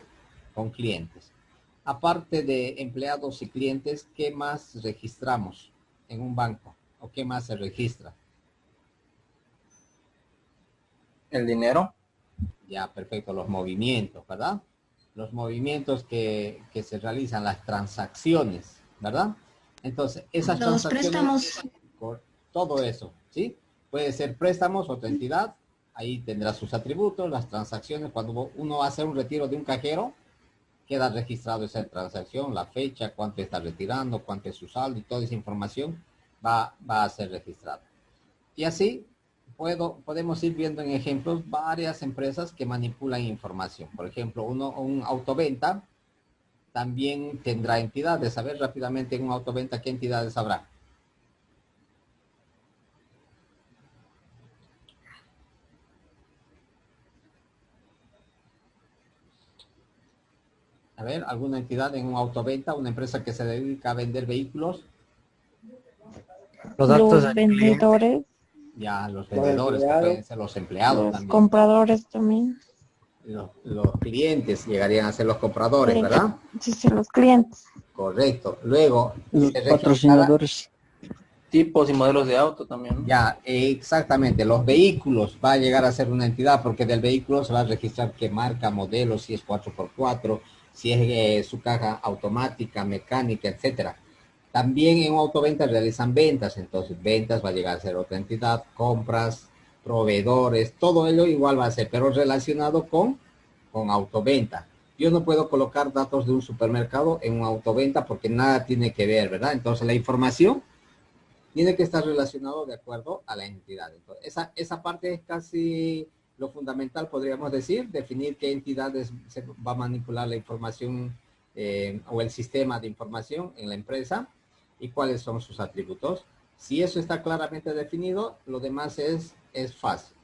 clientes. Aparte de empleados y clientes, ¿qué más registramos en un banco? ¿O qué más se registra? El dinero. Ya, perfecto, los movimientos, ¿verdad? Los movimientos que se realizan, las transacciones, ¿verdad? Entonces, esas Los transacciones, préstamos. todo eso, ¿sí? Puede ser préstamos, otra entidad, ahí tendrá sus atributos, las transacciones. Cuando uno va a hacer un retiro de un cajero, queda registrado esa transacción, la fecha, cuánto está retirando, cuánto es su saldo y toda esa información va a ser registrada. Y así podemos ir viendo en ejemplos varias empresas que manipulan información. Por ejemplo, un autoventa también tendrá entidades. A ver rápidamente en un autoventa, ¿qué entidades habrá? A ver, ¿alguna entidad en un autoventa, una empresa que se dedica a vender vehículos? Los datos Los del cliente. vendedores, Ya, los vendedores, que pueden ser los empleados los también. compradores también. Los clientes llegarían a ser los compradores, ¿verdad? Sí, los clientes. Correcto. Luego, Los se registrará- patrocinadores. Tipos y modelos de auto también, ¿no? Ya, exactamente. Los vehículos va a llegar a ser una entidad porque del vehículo se va a registrar qué marca, modelo, si es 4x4, si es su caja automática, mecánica, etcétera. También en un autoventa realizan ventas, entonces ventas va a llegar a ser otra entidad, compras, proveedores, todo ello igual va a ser, pero relacionado con autoventa. Yo no puedo colocar datos de un supermercado en un autoventa porque nada tiene que ver, ¿verdad? Entonces la información tiene que estar relacionado de acuerdo a la entidad. Entonces, esa parte es casi lo fundamental, podríamos decir, definir qué entidades se va a manipular la información o el sistema de información en la empresa y cuáles son sus atributos. Si eso está claramente definido, lo demás es fácil.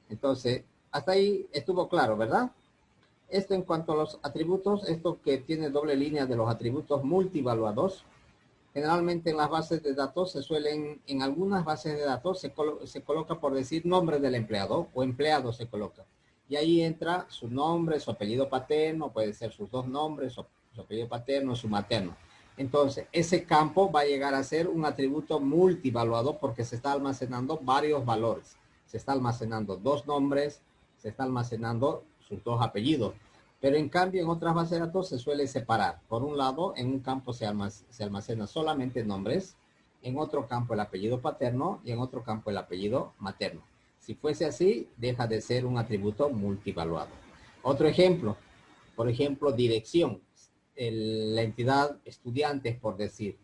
Entonces, hasta ahí estuvo claro, ¿verdad? Esto en cuanto a los atributos, esto que tiene doble línea de los atributos multivaluados. Generalmente en las bases de datos en algunas bases de datos se coloca por decir nombre del empleado o empleado se coloca. Y ahí entra su nombre, su apellido paterno, puede ser sus dos nombres, su apellido paterno, su materno. Entonces, ese campo va a llegar a ser un atributo multivaluado porque se está almacenando varios valores. Se está almacenando dos nombres, se está almacenando sus dos apellidos. Pero en cambio en otras bases de datos se suele separar. Por un lado, en un campo se almacena solamente nombres, en otro campo el apellido paterno y en otro campo el apellido materno. Si fuese así, deja de ser un atributo multivaluado. Otro ejemplo, por ejemplo, dirección. La entidad estudiantes, por decir.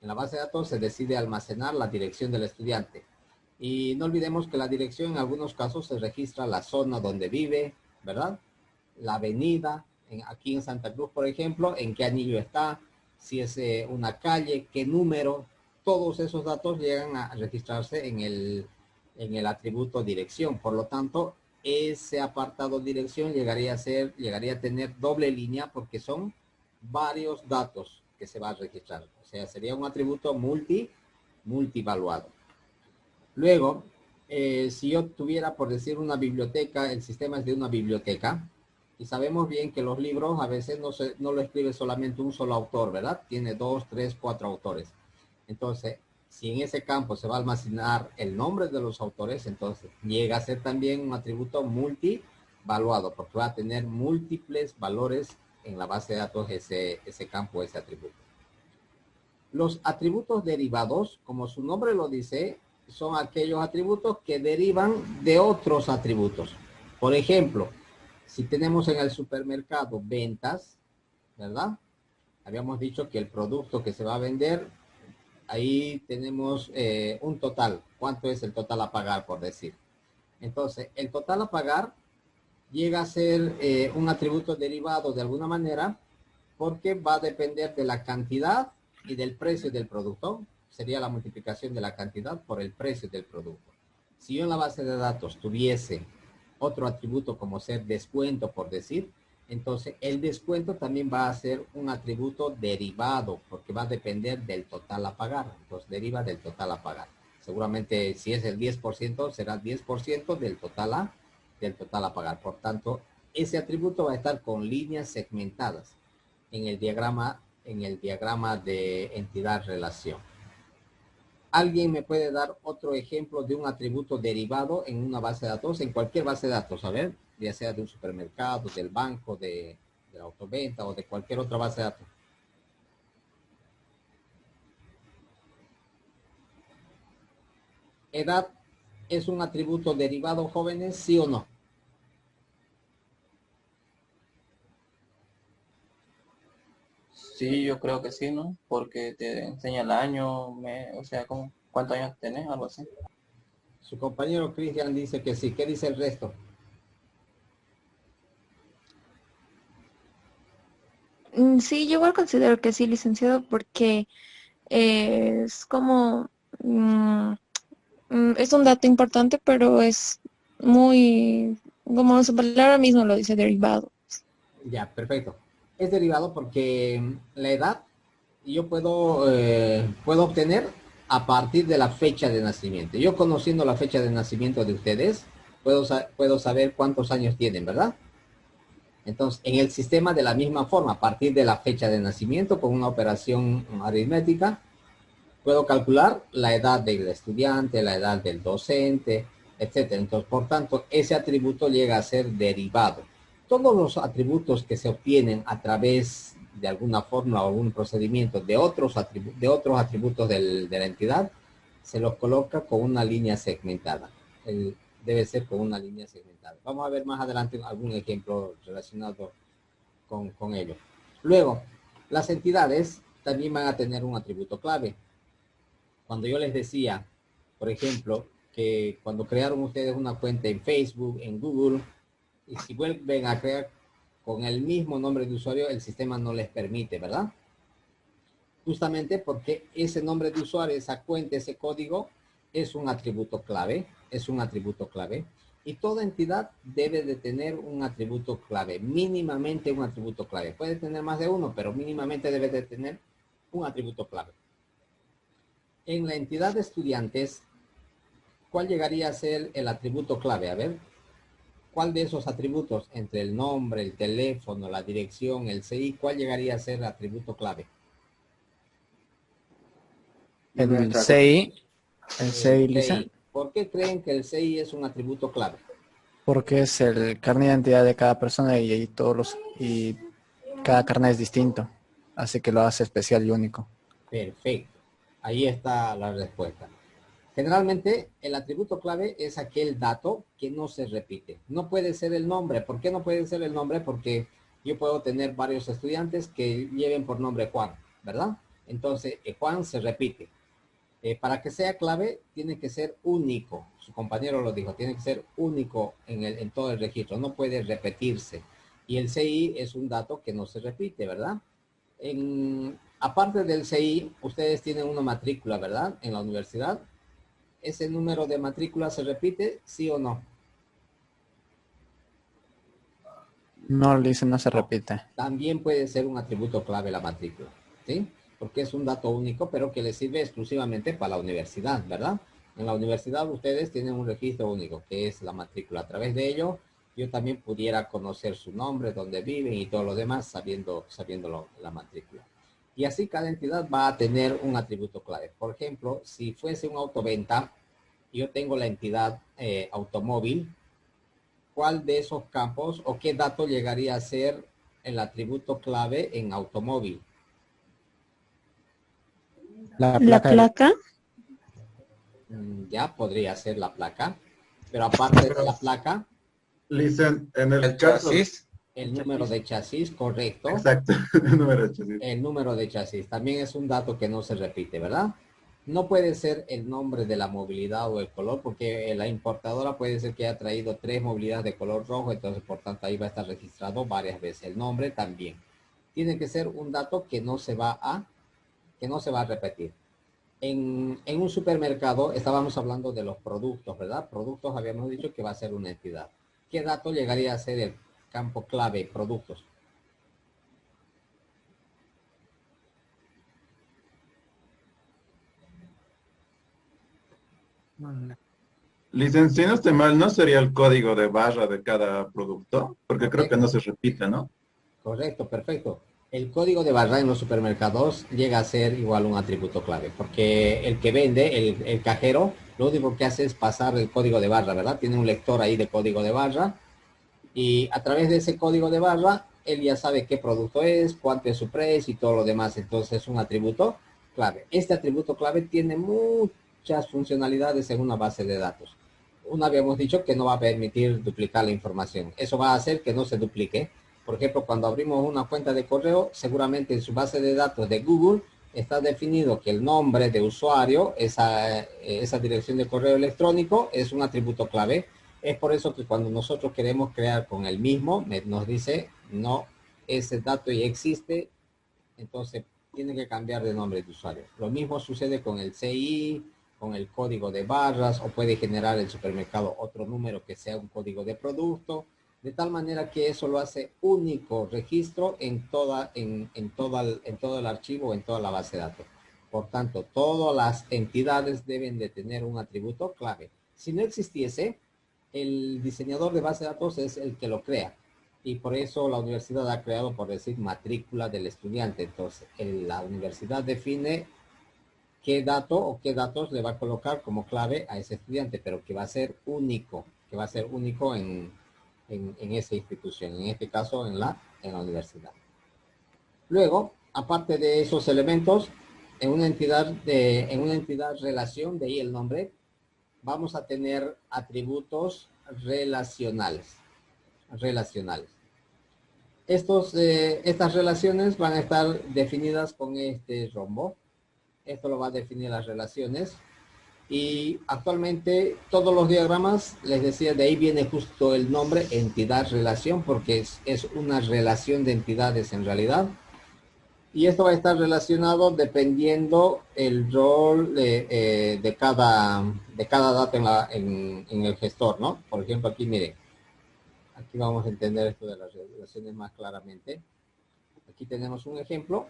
En la base de datos se decide almacenar la dirección del estudiante. Y no olvidemos que la dirección en algunos casos se registra la zona donde vive, ¿verdad? La avenida, aquí en Santa Cruz, por ejemplo, en qué anillo está, si es una calle, qué número, todos esos datos llegan a registrarse en el atributo dirección. Por lo tanto, ese apartado dirección llegaría a tener doble línea porque son varios datos que se va a registrar. O sea, sería un atributo multivaluado. Luego, si yo tuviera, por decir, una biblioteca, el sistema es de una biblioteca, y sabemos bien que los libros a veces no lo escribe solamente un solo autor, ¿verdad? Tiene 2, 3, 4 autores. Entonces, si en ese campo se va a almacenar el nombre de los autores, entonces llega a ser también un atributo multivaluado, porque va a tener múltiples valores en la base de datos ese campo, ese atributo. Los atributos derivados, como su nombre lo dice, son aquellos atributos que derivan de otros atributos. Por ejemplo, si tenemos en el supermercado ventas, ¿verdad? Habíamos dicho que el producto que se va a vender, ahí tenemos un total. ¿Cuánto es el total a pagar, por decir? Entonces, el total a pagar llega a ser un atributo derivado de alguna manera porque va a depender de la cantidad y del precio del producto. Sería la multiplicación de la cantidad por el precio del producto. Si yo en la base de datos tuviese otro atributo como ser descuento, por decir, entonces el descuento también va a ser un atributo derivado porque va a depender del total a pagar. Entonces deriva del total a pagar. Seguramente si es el 10%, será 10% del total a pagar. Por tanto, ese atributo va a estar con líneas segmentadas en el diagrama de entidad-relación. ¿Alguien me puede dar otro ejemplo de un atributo derivado en una base de datos? En cualquier base de datos, a ver, ya sea de un supermercado, del banco, de la autoventa o de cualquier otra base de datos. ¿Edad es un atributo derivado, jóvenes, sí o no? Sí, yo creo que sí, ¿no? Porque te enseña el año, o sea, cuántos años tenés, algo así. Su compañero Cristian dice que sí. ¿Qué dice el resto? Sí, yo igual considero que sí, licenciado, porque es como, es un dato importante, pero es muy, como su palabra mismo lo dice, derivado. Ya, perfecto. Es derivado porque la edad yo puedo obtener a partir de la fecha de nacimiento. Yo conociendo la fecha de nacimiento de ustedes, puedo saber cuántos años tienen, ¿verdad? Entonces, en el sistema de la misma forma, a partir de la fecha de nacimiento, con una operación aritmética, puedo calcular la edad del estudiante, la edad del docente, etcétera. Entonces, por tanto, ese atributo llega a ser derivado. Todos los atributos que se obtienen a través de alguna forma o algún procedimiento de otros atributos de la entidad, se los coloca con una línea segmentada. Debe ser con una línea segmentada. Vamos a ver más adelante algún ejemplo relacionado con ello. Luego, las entidades también van a tener un atributo clave. Cuando yo les decía, por ejemplo, que cuando crearon ustedes una cuenta en Facebook, en Google, y si vuelven a crear con el mismo nombre de usuario, el sistema no les permite, ¿verdad? Justamente porque ese nombre de usuario, esa cuenta, ese código, es un atributo clave, y toda entidad debe de tener un atributo clave, mínimamente un atributo clave. Puede tener más de uno, pero mínimamente debe de tener un atributo clave. En la entidad de estudiantes, ¿cuál llegaría a ser el atributo clave? A ver, ¿cuál de esos atributos, entre el nombre, el teléfono, la dirección, el CI, cuál llegaría a ser el atributo clave? El CI, El Lisa, CI. ¿Por qué creen que el CI es un atributo clave? porque es el carnet de identidad de cada persona y cada carnet es distinto, así que lo hace especial y único. Perfecto. Ahí está la respuesta. Generalmente, el atributo clave es aquel dato que no se repite. No puede ser el nombre. ¿Por qué no puede ser el nombre? Porque yo puedo tener varios estudiantes que lleven por nombre Juan, ¿verdad? Entonces, Juan se repite. Para que sea clave, tiene que ser único. Su compañero lo dijo, tiene que ser único en todo el registro. No puede repetirse. Y el CI es un dato que no se repite, ¿verdad? Aparte del CI, ustedes tienen una matrícula, ¿verdad? En la universidad. ¿Ese número de matrícula se repite, sí o no? No, Lisa, no se repite. También puede ser un atributo clave la matrícula, ¿sí? Porque es un dato único, pero que le sirve exclusivamente para la universidad, ¿verdad? En la universidad ustedes tienen un registro único, que es la matrícula. A través de ello, yo también pudiera conocer su nombre, dónde viven y todo lo demás, sabiendo la matrícula. Y así cada entidad va a tener un atributo clave. Por ejemplo, si fuese un autoventa, yo tengo la entidad automóvil, ¿cuál de esos campos o qué dato llegaría a ser el atributo clave en automóvil? La La placa, placa. Ya podría ser la placa, pero aparte de Pero, la placa, Licen, en el El caso, chasis. el número de chasis, correcto. exacto, el número de chasis. El número de chasis también es un dato que no se repite, ¿verdad? No puede ser el nombre de la movilidad o el color, porque la importadora puede ser que haya traído 3 movilidades de color rojo, entonces por tanto ahí va a estar registrado varias veces. El nombre también. Tiene que ser un dato que no se va a repetir. En un supermercado estábamos hablando de los productos, ¿verdad? Productos habíamos dicho que va a ser una entidad. ¿Qué dato llegaría a ser el campo clave productos? Licen, si no estoy mal, ¿no sería el código de barra de cada producto? Porque creo que no se repite, ¿no? Correcto, perfecto. El código de barra en los supermercados llega a ser igual un atributo clave, porque el que vende, el cajero, lo único que hace es pasar el código de barra, ¿verdad? Tiene un lector ahí de código de barra y a través de ese código de barra, él ya sabe qué producto es, cuánto es su precio y todo lo demás. Entonces es un atributo clave. Este atributo clave tiene muchas funcionalidades en una base de datos. Una habíamos dicho que no va a permitir duplicar la información. Eso va a hacer que no se duplique. Por ejemplo, cuando abrimos una cuenta de correo, seguramente en su base de datos de Google está definido que el nombre de usuario, esa dirección de correo electrónico, es un atributo clave. Es por eso que cuando nosotros queremos crear con el mismo, nos dice, no, ese dato ya existe, entonces tiene que cambiar de nombre de usuario. Lo mismo sucede con el CI, con el código de barras, o puede generar el supermercado otro número que sea un código de producto, de tal manera que eso lo hace único registro en todo el archivo, en toda la base de datos. Por tanto, todas las entidades deben de tener un atributo clave. Si no existiese, el diseñador de base de datos es el que lo crea. Y por eso la universidad ha creado, por decir, matrícula del estudiante. Entonces, la universidad define qué dato o qué datos le va a colocar como clave a ese estudiante, pero que va a ser único, en esa institución, en este caso en la universidad. Luego, aparte de esos elementos, en una entidad relación, de ahí el nombre, vamos a tener atributos relacionales. Estas relaciones van a estar definidas con este rombo. Esto lo va a definir las relaciones. Y actualmente todos los diagramas, les decía, de ahí viene justo el nombre entidad-relación, porque es una relación de entidades en realidad. Y esto va a estar relacionado dependiendo el rol de cada dato en el gestor, ¿no? Por ejemplo, aquí miren, aquí vamos a entender esto de las relaciones más claramente. Aquí tenemos un ejemplo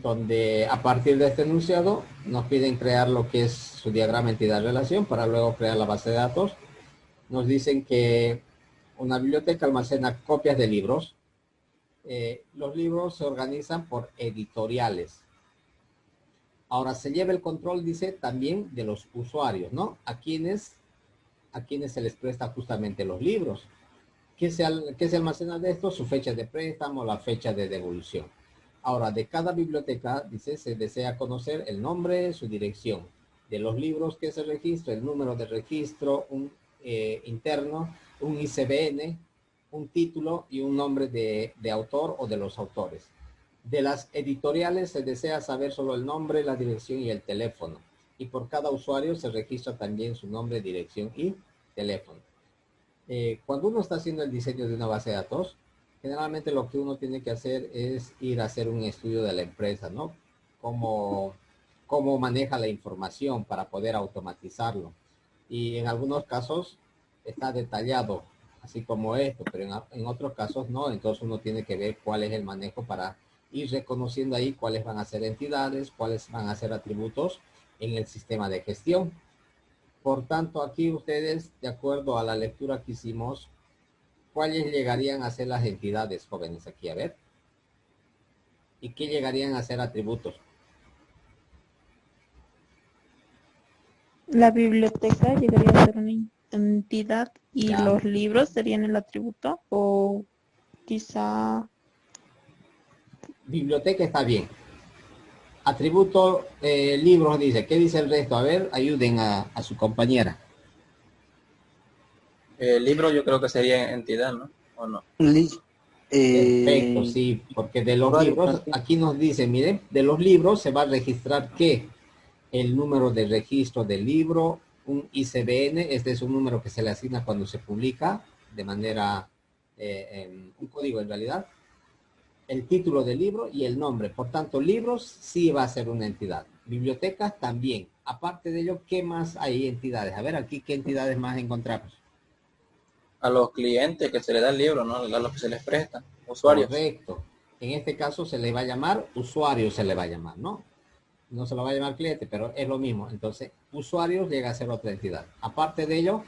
donde a partir de este enunciado nos piden crear lo que es su diagrama entidad-relación para luego crear la base de datos. Nos dicen que una biblioteca almacena copias de libros. Los libros se organizan por editoriales. Ahora se lleva el control, dice, también de los usuarios, ¿no? A quienes se les presta justamente los libros. ¿Qué se almacena de esto? Su fecha de préstamo, la fecha de devolución. Ahora, de cada biblioteca, dice, se desea conocer el nombre, su dirección, de los libros que se registran, el número de registro interno, un ISBN, un título y un nombre de autor o de los autores. De las editoriales se desea saber solo el nombre, la dirección y el teléfono. Y por cada usuario se registra también su nombre, dirección y teléfono. Cuando uno está haciendo el diseño de una base de datos, generalmente lo que uno tiene que hacer es ir a hacer un estudio de la empresa, ¿no? Cómo maneja la información para poder automatizarlo. Y en algunos casos está detallado, así como esto, pero en otros casos no. Entonces uno tiene que ver cuál es el manejo para ir reconociendo ahí cuáles van a ser entidades, cuáles van a ser atributos en el sistema de gestión. Por tanto, aquí ustedes, de acuerdo a la lectura que hicimos, ¿cuáles llegarían a ser las entidades, jóvenes? Aquí, a ver. ¿Y qué llegarían a ser atributos? La biblioteca llegaría a ser una entidad y Ya. los libros serían el atributo, o quizá Biblioteca está bien. Atributo libros dice. ¿Qué dice el resto? A ver, ayuden a su compañera. El libro yo creo que sería entidad, ¿no? ¿O no? Perfecto, sí, porque de los usuario libros, también. aquí nos dice, miren, de los libros se va a registrar ¿qué? El número de registro del libro, un ICBN, este es un número que se le asigna cuando se publica de manera, un código en realidad, el título del libro y el nombre. Por tanto, libros sí va a ser una entidad. Bibliotecas también. Aparte de ello, ¿qué más hay entidades? A ver, aquí, ¿qué entidades más encontramos? A los clientes que se les da el libro, ¿no? A los que se les presta, usuarios. Correcto. En este caso se le va a llamar usuario, se le va a llamar, ¿no? No se lo va a llamar cliente, pero es lo mismo. Entonces, usuarios llega a ser otra entidad. Aparte de ello,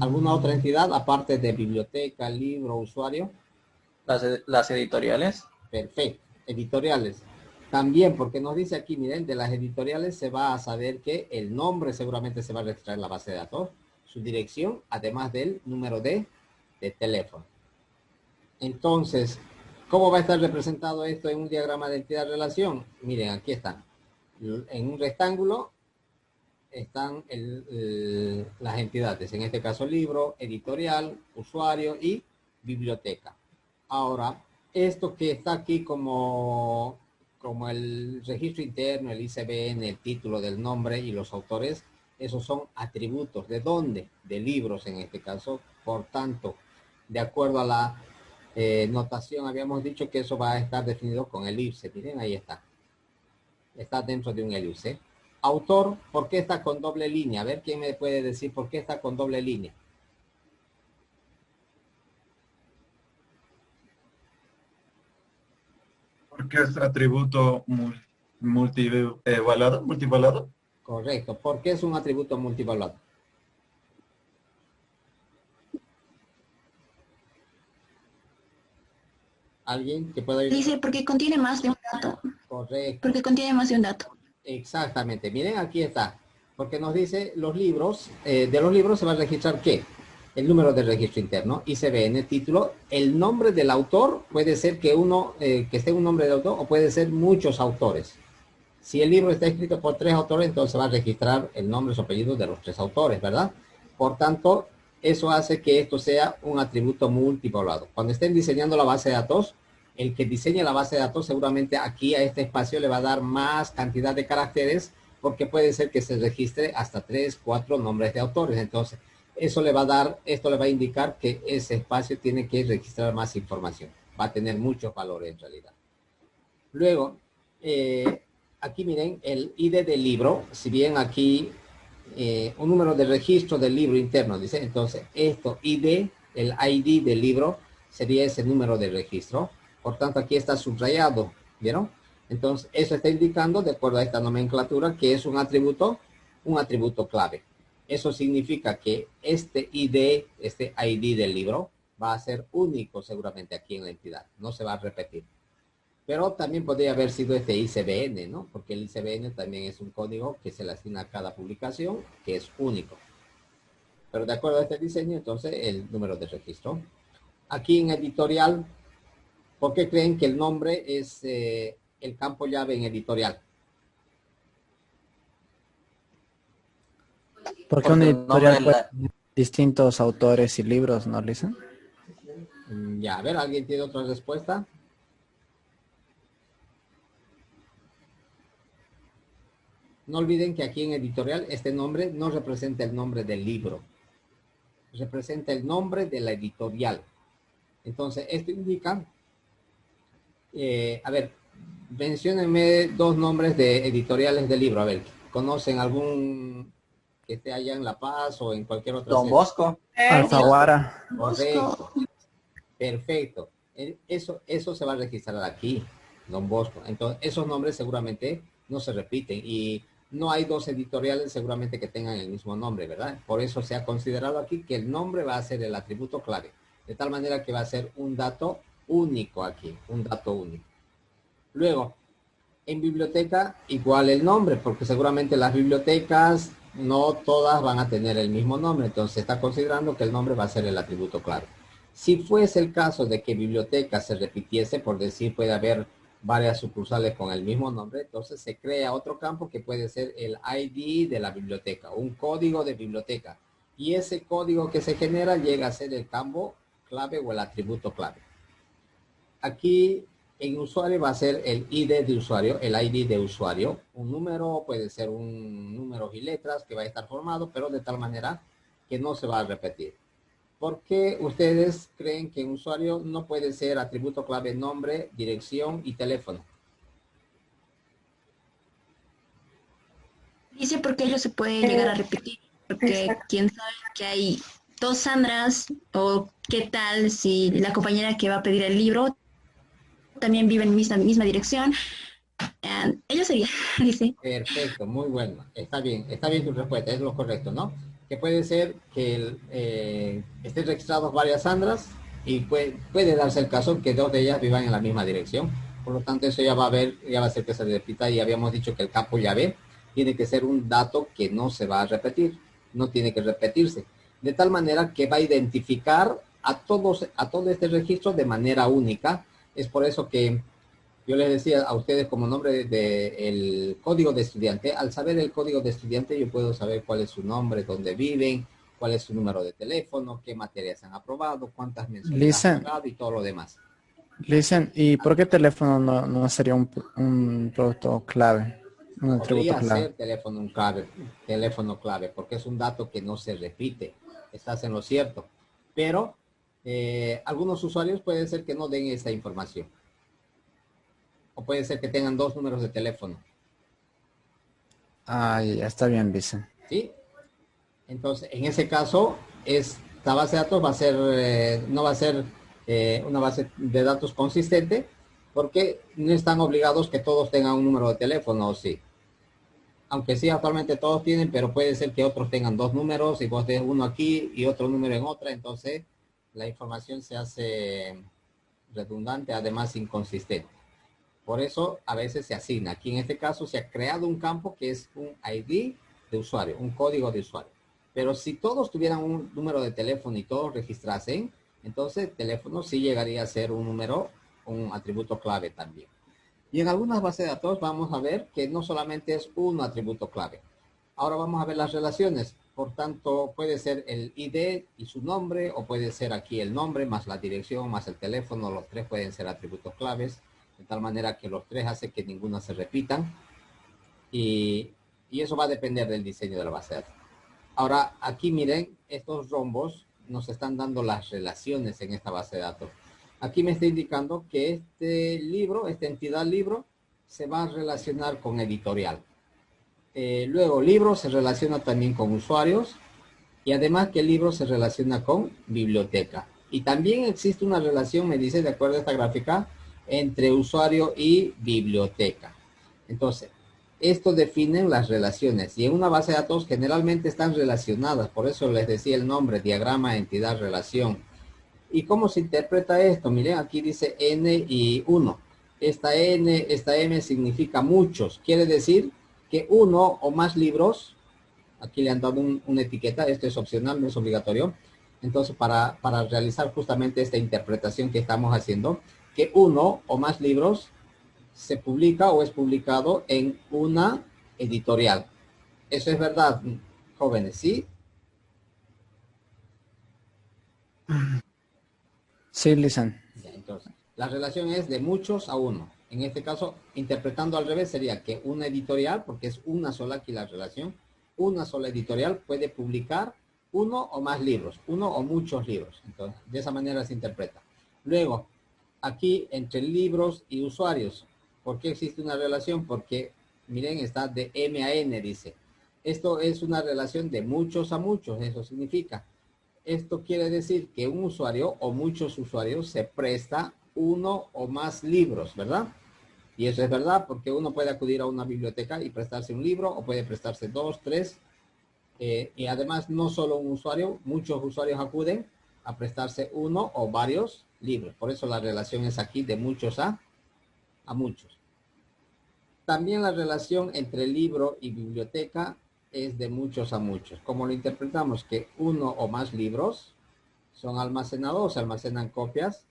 ¿alguna otra entidad aparte de biblioteca, libro, usuario? Las editoriales. Perfecto. Editoriales. También, porque nos dice aquí, miren, de las editoriales se va a saber que el nombre seguramente se va a registrar en la base de datos, su dirección, además del número de teléfono. Entonces, ¿cómo va a estar representado esto en un diagrama de entidad-relación? Miren, aquí están. En un rectángulo están las entidades, en este caso libro, editorial, usuario y biblioteca. Ahora, esto que está aquí como el registro interno, el ICBN, el título del nombre y los autores, esos son atributos. ¿De dónde? De libros en este caso. Por tanto, de acuerdo a la notación, habíamos dicho que eso va a estar definido con elipse. Miren, ahí está. Está dentro de un elipse. Autor, ¿por qué está con doble línea? A ver, ¿quién me puede decir por qué está con doble línea? Porque es atributo multivalado. Correcto. ¿Por qué es un atributo multivaluado? ¿Alguien que pueda ayudar? Dice porque contiene más de un dato. Correcto. Porque contiene más de un dato. Exactamente. Miren, aquí está. Porque nos dice los libros, de los libros se va a registrar ¿qué? El número de registro interno, ICBN, título, el nombre del autor, puede ser que que esté un nombre de autor o puede ser muchos autores. Si el libro está escrito por 3 autores, entonces va a registrar el nombre y su apellido de los 3 autores, ¿verdad? Por tanto, eso hace que esto sea un atributo multipoblado. Cuando estén diseñando la base de datos, el que diseñe la base de datos seguramente aquí a este espacio le va a dar más cantidad de caracteres porque puede ser que se registre hasta 3, 4 nombres de autores. Entonces, esto le va a indicar que ese espacio tiene que registrar más información. Va a tener muchos valores en realidad. Luego, aquí miren el ID del libro. Si bien aquí un número de registro del libro interno, dice, entonces esto ID, el ID del libro sería ese número de registro. Por tanto, aquí está subrayado, ¿vieron? Entonces, eso está indicando, de acuerdo a esta nomenclatura, que es un atributo clave. Eso significa que este ID del libro va a ser único seguramente aquí en la entidad, no se va a repetir. Pero también podría haber sido este ICBN, ¿no? Porque el ICBN también es un código que se le asigna a cada publicación, que es único. Pero de acuerdo a este diseño, entonces, el número de registro. Aquí en editorial, ¿por qué creen que el nombre es el campo llave en editorial? Porque un editorial puede tener distintos autores y libros, ¿no, Lisa? Ya, a ver, ¿alguien tiene otra respuesta? No olviden que aquí en editorial este nombre no representa el nombre del libro. Representa el nombre de la editorial. Entonces, esto indica... a ver, menciónenme 2 nombres de editoriales de libro. A ver, ¿conocen algún que esté allá en La Paz o en cualquier otra Don sede? Bosco. Alfaguara. Correcto. Perfecto. Eso se va a registrar aquí, Don Bosco. Entonces, esos nombres seguramente no se repiten y no hay 2 editoriales seguramente que tengan el mismo nombre, ¿verdad? Por eso se ha considerado aquí que el nombre va a ser el atributo clave, de tal manera que va a ser un dato único aquí, un dato único. Luego, en biblioteca, igual el nombre, porque seguramente las bibliotecas no todas van a tener el mismo nombre, entonces se está considerando que el nombre va a ser el atributo clave. Si fuese el caso de que biblioteca se repitiese, por decir, puede haber varias sucursales con el mismo nombre, entonces se crea otro campo que puede ser el ID de la biblioteca, un código de biblioteca. Y ese código que se genera llega a ser el campo clave o el atributo clave. Aquí en usuario va a ser el ID de usuario, el ID de usuario. Un número puede ser un número y letras que va a estar formado, pero de tal manera que no se va a repetir. ¿Por qué ustedes creen que un usuario no puede ser atributo clave nombre, dirección y teléfono? Dice porque ellos se puede llegar a repetir, porque Exacto. quién sabe que hay dos Sandras, o qué tal si la compañera que va a pedir el libro también vive en misma dirección. Ellos serían, dice. Perfecto, muy bueno. Está bien tu respuesta, es lo correcto, ¿no? Que puede ser que estén registrados varias Sandras y puede darse el caso que dos de ellas vivan en la misma dirección. Por lo tanto, eso ya va a ser que se repita y habíamos dicho que el campo llave tiene que ser un dato que no se va a repetir, no tiene que repetirse. De tal manera que va a identificar a todo este registro de manera única. Es por eso que yo les decía a ustedes como nombre del código de estudiante. Al saber el código de estudiante, yo puedo saber cuál es su nombre, dónde viven, cuál es su número de teléfono, qué materias han aprobado, cuántas mensualidades han Listen, pagado y todo lo demás. listen, ¿y por qué teléfono no sería un producto clave? Un atributo Podría clave. ser teléfono clave, porque es un dato que no se repite. Estás en lo cierto. Pero algunos usuarios puede ser que no den esa información. O puede ser que tengan dos números de teléfono. Ah, ya está bien, Listen. ¿Sí? Entonces, en ese caso, esta base de datos va a ser, no va a ser una base de datos consistente, porque no están obligados que todos tengan un número de teléfono, ¿o sí? Aunque sí, actualmente todos tienen, pero puede ser que otros tengan dos números y vos tenés uno aquí y otro número en otra, entonces la información se hace redundante, además inconsistente. Por eso a veces se asigna. Aquí en este caso se ha creado un campo que es un ID de usuario, un código de usuario. Pero si todos tuvieran un número de teléfono y todos registrasen, entonces teléfono sí llegaría a ser un número, un atributo clave también. Y en algunas bases de datos vamos a ver que no solamente es un atributo clave. Ahora vamos a ver las relaciones. Por tanto, puede ser el ID y su nombre, o puede ser aquí el nombre más la dirección más el teléfono. Los tres pueden ser atributos claves, de tal manera que los tres hacen que ninguno se repitan. Y eso va a depender del diseño de la base de datos. Ahora, aquí miren, estos rombos nos están dando las relaciones en esta base de datos. Aquí me está indicando que este libro, esta entidad libro, se va a relacionar con editorial. Luego, libro se relaciona también con usuarios y además que el libro se relaciona con biblioteca. Y también existe una relación, me dice, de acuerdo a esta gráfica, entre usuario y biblioteca. Entonces, esto define las relaciones y en una base de datos generalmente están relacionadas. Por eso les decía el nombre, diagrama, entidad, relación. ¿Y cómo se interpreta esto? Miren, aquí dice N y 1. Esta N, esta M significa muchos. Quiere decir que uno o más libros, aquí le han dado una etiqueta, esto es opcional, no es obligatorio. Entonces, para realizar justamente esta interpretación que estamos haciendo, que uno o más libros se publica o es publicado en una editorial. Eso es verdad, jóvenes, ¿sí? Sí, Listen. Ya, entonces, la relación es de muchos a uno. En este caso, interpretando al revés, sería que una editorial, porque es una sola aquí la relación, una sola editorial puede publicar uno o más libros, uno o muchos libros. Entonces, de esa manera se interpreta. Luego, aquí entre libros y usuarios, ¿por qué existe una relación? Porque, miren, está de M a N, dice. Esto es una relación de muchos a muchos, eso significa. Esto quiere decir que un usuario o muchos usuarios se presta uno o más libros, ¿verdad? Y eso es verdad porque uno puede acudir a una biblioteca y prestarse un libro o puede prestarse dos, tres. Y además no solo un usuario, muchos usuarios acuden a prestarse uno o varios libros. Por eso la relación es aquí de muchos a muchos. También la relación entre libro y biblioteca es de muchos a muchos. ¿Cómo lo interpretamos? Que uno o más libros son almacenados, se almacenan copias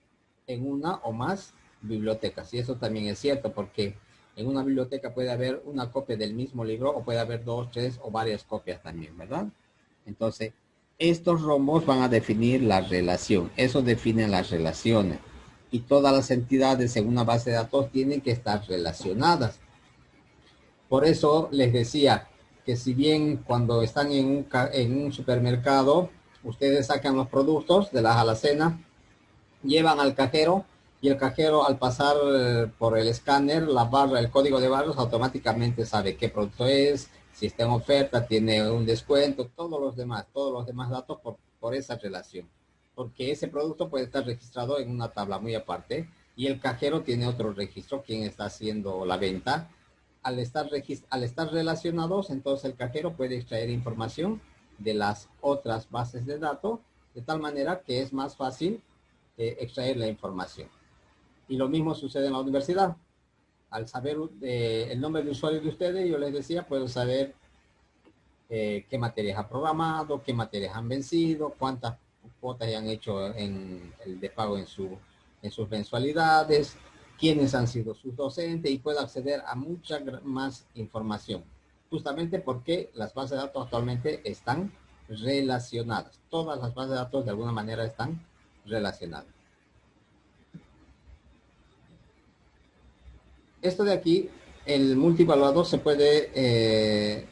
en una o más bibliotecas. Y eso también es cierto, porque en una biblioteca puede haber una copia del mismo libro o puede haber 2, 3 o varias copias también, ¿verdad? Entonces, estos rombos van a definir la relación. Eso define las relaciones. Y todas las entidades en una base de datos tienen que estar relacionadas. Por eso les decía que si bien cuando están en un supermercado, ustedes sacan los productos de las alacenas, llevan al cajero y el cajero al pasar por el escáner, la barra, el código de barras automáticamente sabe qué producto es, si está en oferta, tiene un descuento, todos los demás datos por esa relación. Porque ese producto puede estar registrado en una tabla muy aparte y el cajero tiene otro registro, quien está haciendo la venta. Al estar relacionados, entonces el cajero puede extraer información de las otras bases de datos, de tal manera que es más fácil extraer la información. Y lo mismo sucede en la universidad. Al saber el nombre de usuario de ustedes, yo les decía, puedo saber qué materias ha programado, qué materias han vencido, cuántas cuotas ya han hecho en el de pago en sus mensualidades, quiénes han sido sus docentes, y puedo acceder a mucha más información. Justamente porque las bases de datos actualmente están relacionadas. Todas las bases de datos de alguna manera están relacionadas. Esto de aquí, el multivaluador se puede,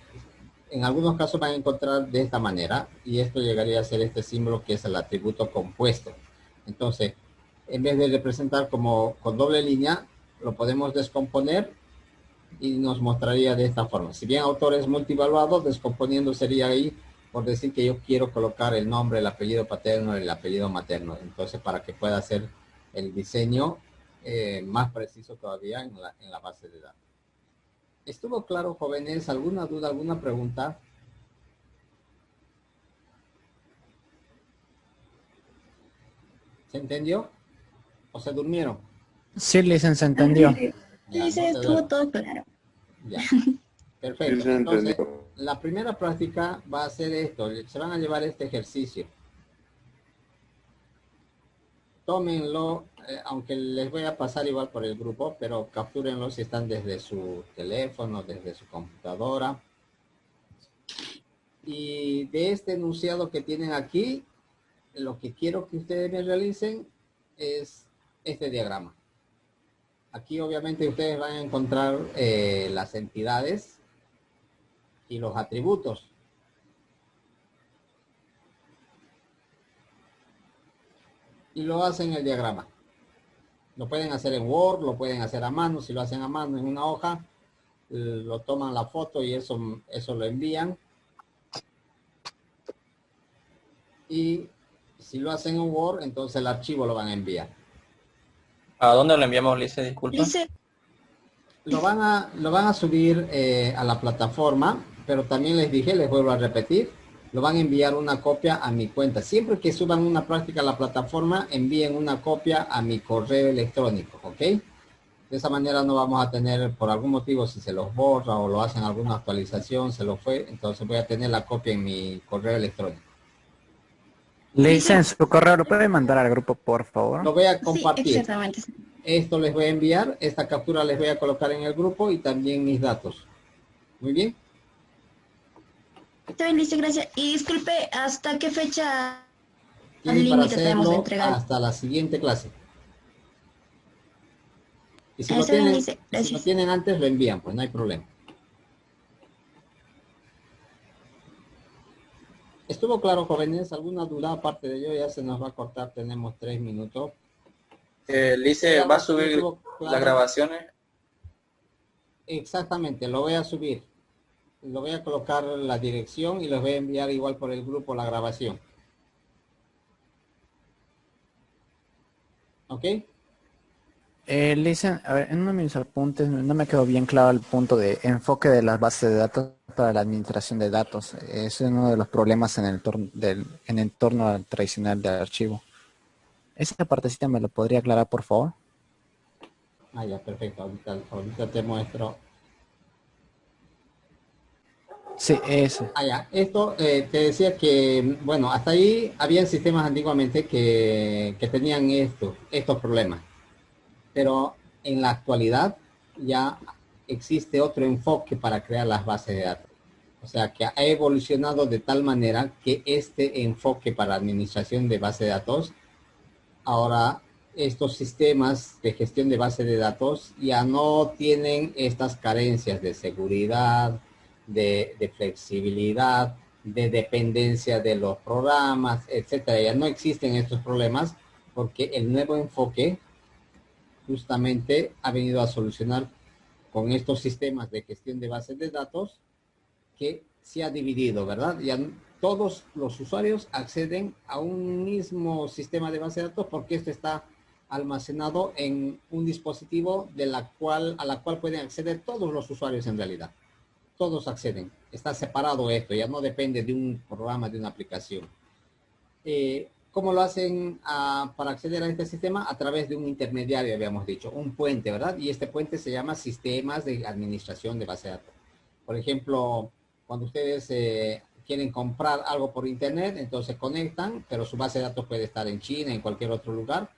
en algunos casos van a encontrar de esta manera, y esto llegaría a ser este símbolo que es el atributo compuesto. Entonces, en vez de representar como con doble línea, lo podemos descomponer y nos mostraría de esta forma. Si bien autor es multivaluado, descomponiendo sería ahí, por decir que yo quiero colocar el nombre, el apellido paterno, el apellido materno. Entonces, para que pueda hacer el diseño más preciso todavía en la base de datos. ¿Estuvo claro, jóvenes? ¿Alguna duda, alguna pregunta? ¿Se entendió? ¿O se durmieron? Sí, Licen, se entendió. Ya, Sí, no se estuvo duerman. todo claro. Ya. Sí, Perfecto. se Entonces, entendió. la primera práctica va a ser esto. Se van a llevar este ejercicio. Tómenlo, aunque les voy a pasar igual por el grupo, pero captúrenlo si están desde su teléfono, desde su computadora. Y de este enunciado que tienen aquí, lo que quiero que ustedes me realicen es este diagrama. Aquí obviamente ustedes van a encontrar las entidades y los atributos. Y lo hacen en el diagrama. Lo pueden hacer en Word, lo pueden hacer a mano. Si lo hacen a mano en una hoja, lo toman la foto y eso lo envían. Y si lo hacen en Word, entonces el archivo lo van a enviar. ¿A dónde lo enviamos, Lice? Disculpa. Lice, Lo van a subir a la plataforma, pero también les dije, les vuelvo a repetir, lo van a enviar una copia a mi cuenta. Siempre que suban una práctica a la plataforma, envíen una copia a mi correo electrónico, ¿ok? De esa manera no vamos a tener, por algún motivo, si se los borra o lo hacen alguna actualización, se lo fue, entonces voy a tener la copia en mi correo electrónico. Licen, su correo lo puede mandar al grupo, por Lo favor. voy a sí, compartir. exactamente. Esto les voy a enviar, esta captura les voy a colocar en el grupo y también mis datos. Muy bien. Está bien, Lice, gracias. Y disculpe, ¿hasta qué fecha Tienen para límite tenemos de hacerlo entregar? hasta la siguiente clase. Y si lo Está bien, tienen, Lice, si lo gracias. tienen antes, lo envían, pues no hay problema. ¿Estuvo claro, jóvenes? ¿Alguna duda aparte de ello? Ya se nos va a cortar, tenemos 3 minutos. Lice, ¿va a subir ¿Estuvo claro? las grabaciones? Exactamente, lo voy a subir. Lo voy a colocar la dirección y les voy a enviar igual por el grupo la grabación. ¿Ok? Licen, a ver, en uno de mis apuntes no me quedó bien claro el punto de enfoque de las bases de datos para la administración de datos. Es uno de los problemas en el entorno tradicional del archivo. Esa partecita me lo podría aclarar, por favor. Ah, ya, perfecto. Ahorita te muestro. Sí, eso. Ah, ya. Esto te decía que, bueno, hasta ahí habían sistemas antiguamente que tenían estos problemas, pero en la actualidad ya existe otro enfoque para crear las bases de datos. O sea, que ha evolucionado de tal manera que este enfoque para administración de base de datos, ahora estos sistemas de gestión de base de datos ya no tienen estas carencias de seguridad, de flexibilidad, de dependencia de los programas, etcétera. Ya no existen estos problemas porque el nuevo enfoque justamente ha venido a solucionar con estos sistemas de gestión de bases de datos que se ha dividido, ¿verdad? Ya todos los usuarios acceden a un mismo sistema de base de datos porque esto está almacenado en un dispositivo a la cual pueden acceder todos los usuarios en realidad. Todos acceden. Está separado esto, ya no depende de un programa, de una aplicación. ¿Cómo lo hacen para acceder a este sistema? A través de un intermediario, habíamos dicho, un puente, ¿verdad? Y este puente se llama sistemas de administración de base de datos. Por ejemplo, cuando ustedes quieren comprar algo por internet, entonces conectan, pero su base de datos puede estar en China, en cualquier otro lugar.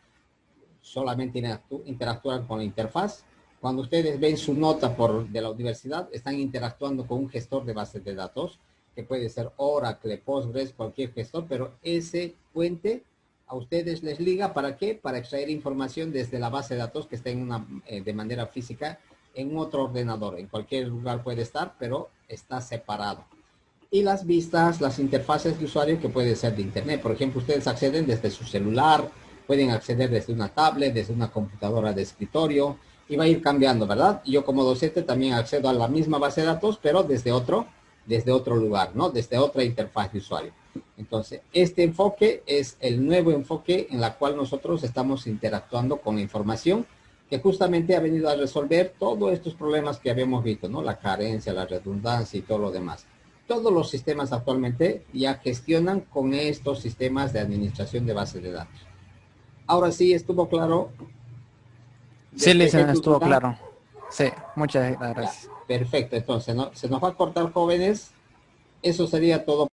Solamente interactúan con la interfaz. Cuando ustedes ven su nota de la universidad, están interactuando con un gestor de bases de datos, que puede ser Oracle, Postgres, cualquier gestor, pero ese puente a ustedes les liga, ¿para qué? Para extraer información desde la base de datos que está de manera física en otro ordenador. En cualquier lugar puede estar, pero está separado. Y las vistas, las interfaces de usuario que puede ser de internet. Por ejemplo, ustedes acceden desde su celular, pueden acceder desde una tablet, desde una computadora de escritorio, y va a ir cambiando, ¿verdad? Yo como docente también accedo a la misma base de datos, pero desde otro lugar, ¿no? Desde otra interfaz de usuario. Entonces, este enfoque es el nuevo enfoque en la cual nosotros estamos interactuando con la información que justamente ha venido a resolver todos estos problemas que habíamos visto, ¿no? La carencia, la redundancia y todo lo demás. Todos los sistemas actualmente ya gestionan con estos sistemas de administración de bases de datos. Ahora sí, ¿estuvo claro? Sí, ¿Despejé licenciado, tu estuvo duda? claro. Sí, muchas Ya, gracias. perfecto, entonces, ¿no? Se nos va a cortar, jóvenes. Eso sería todo.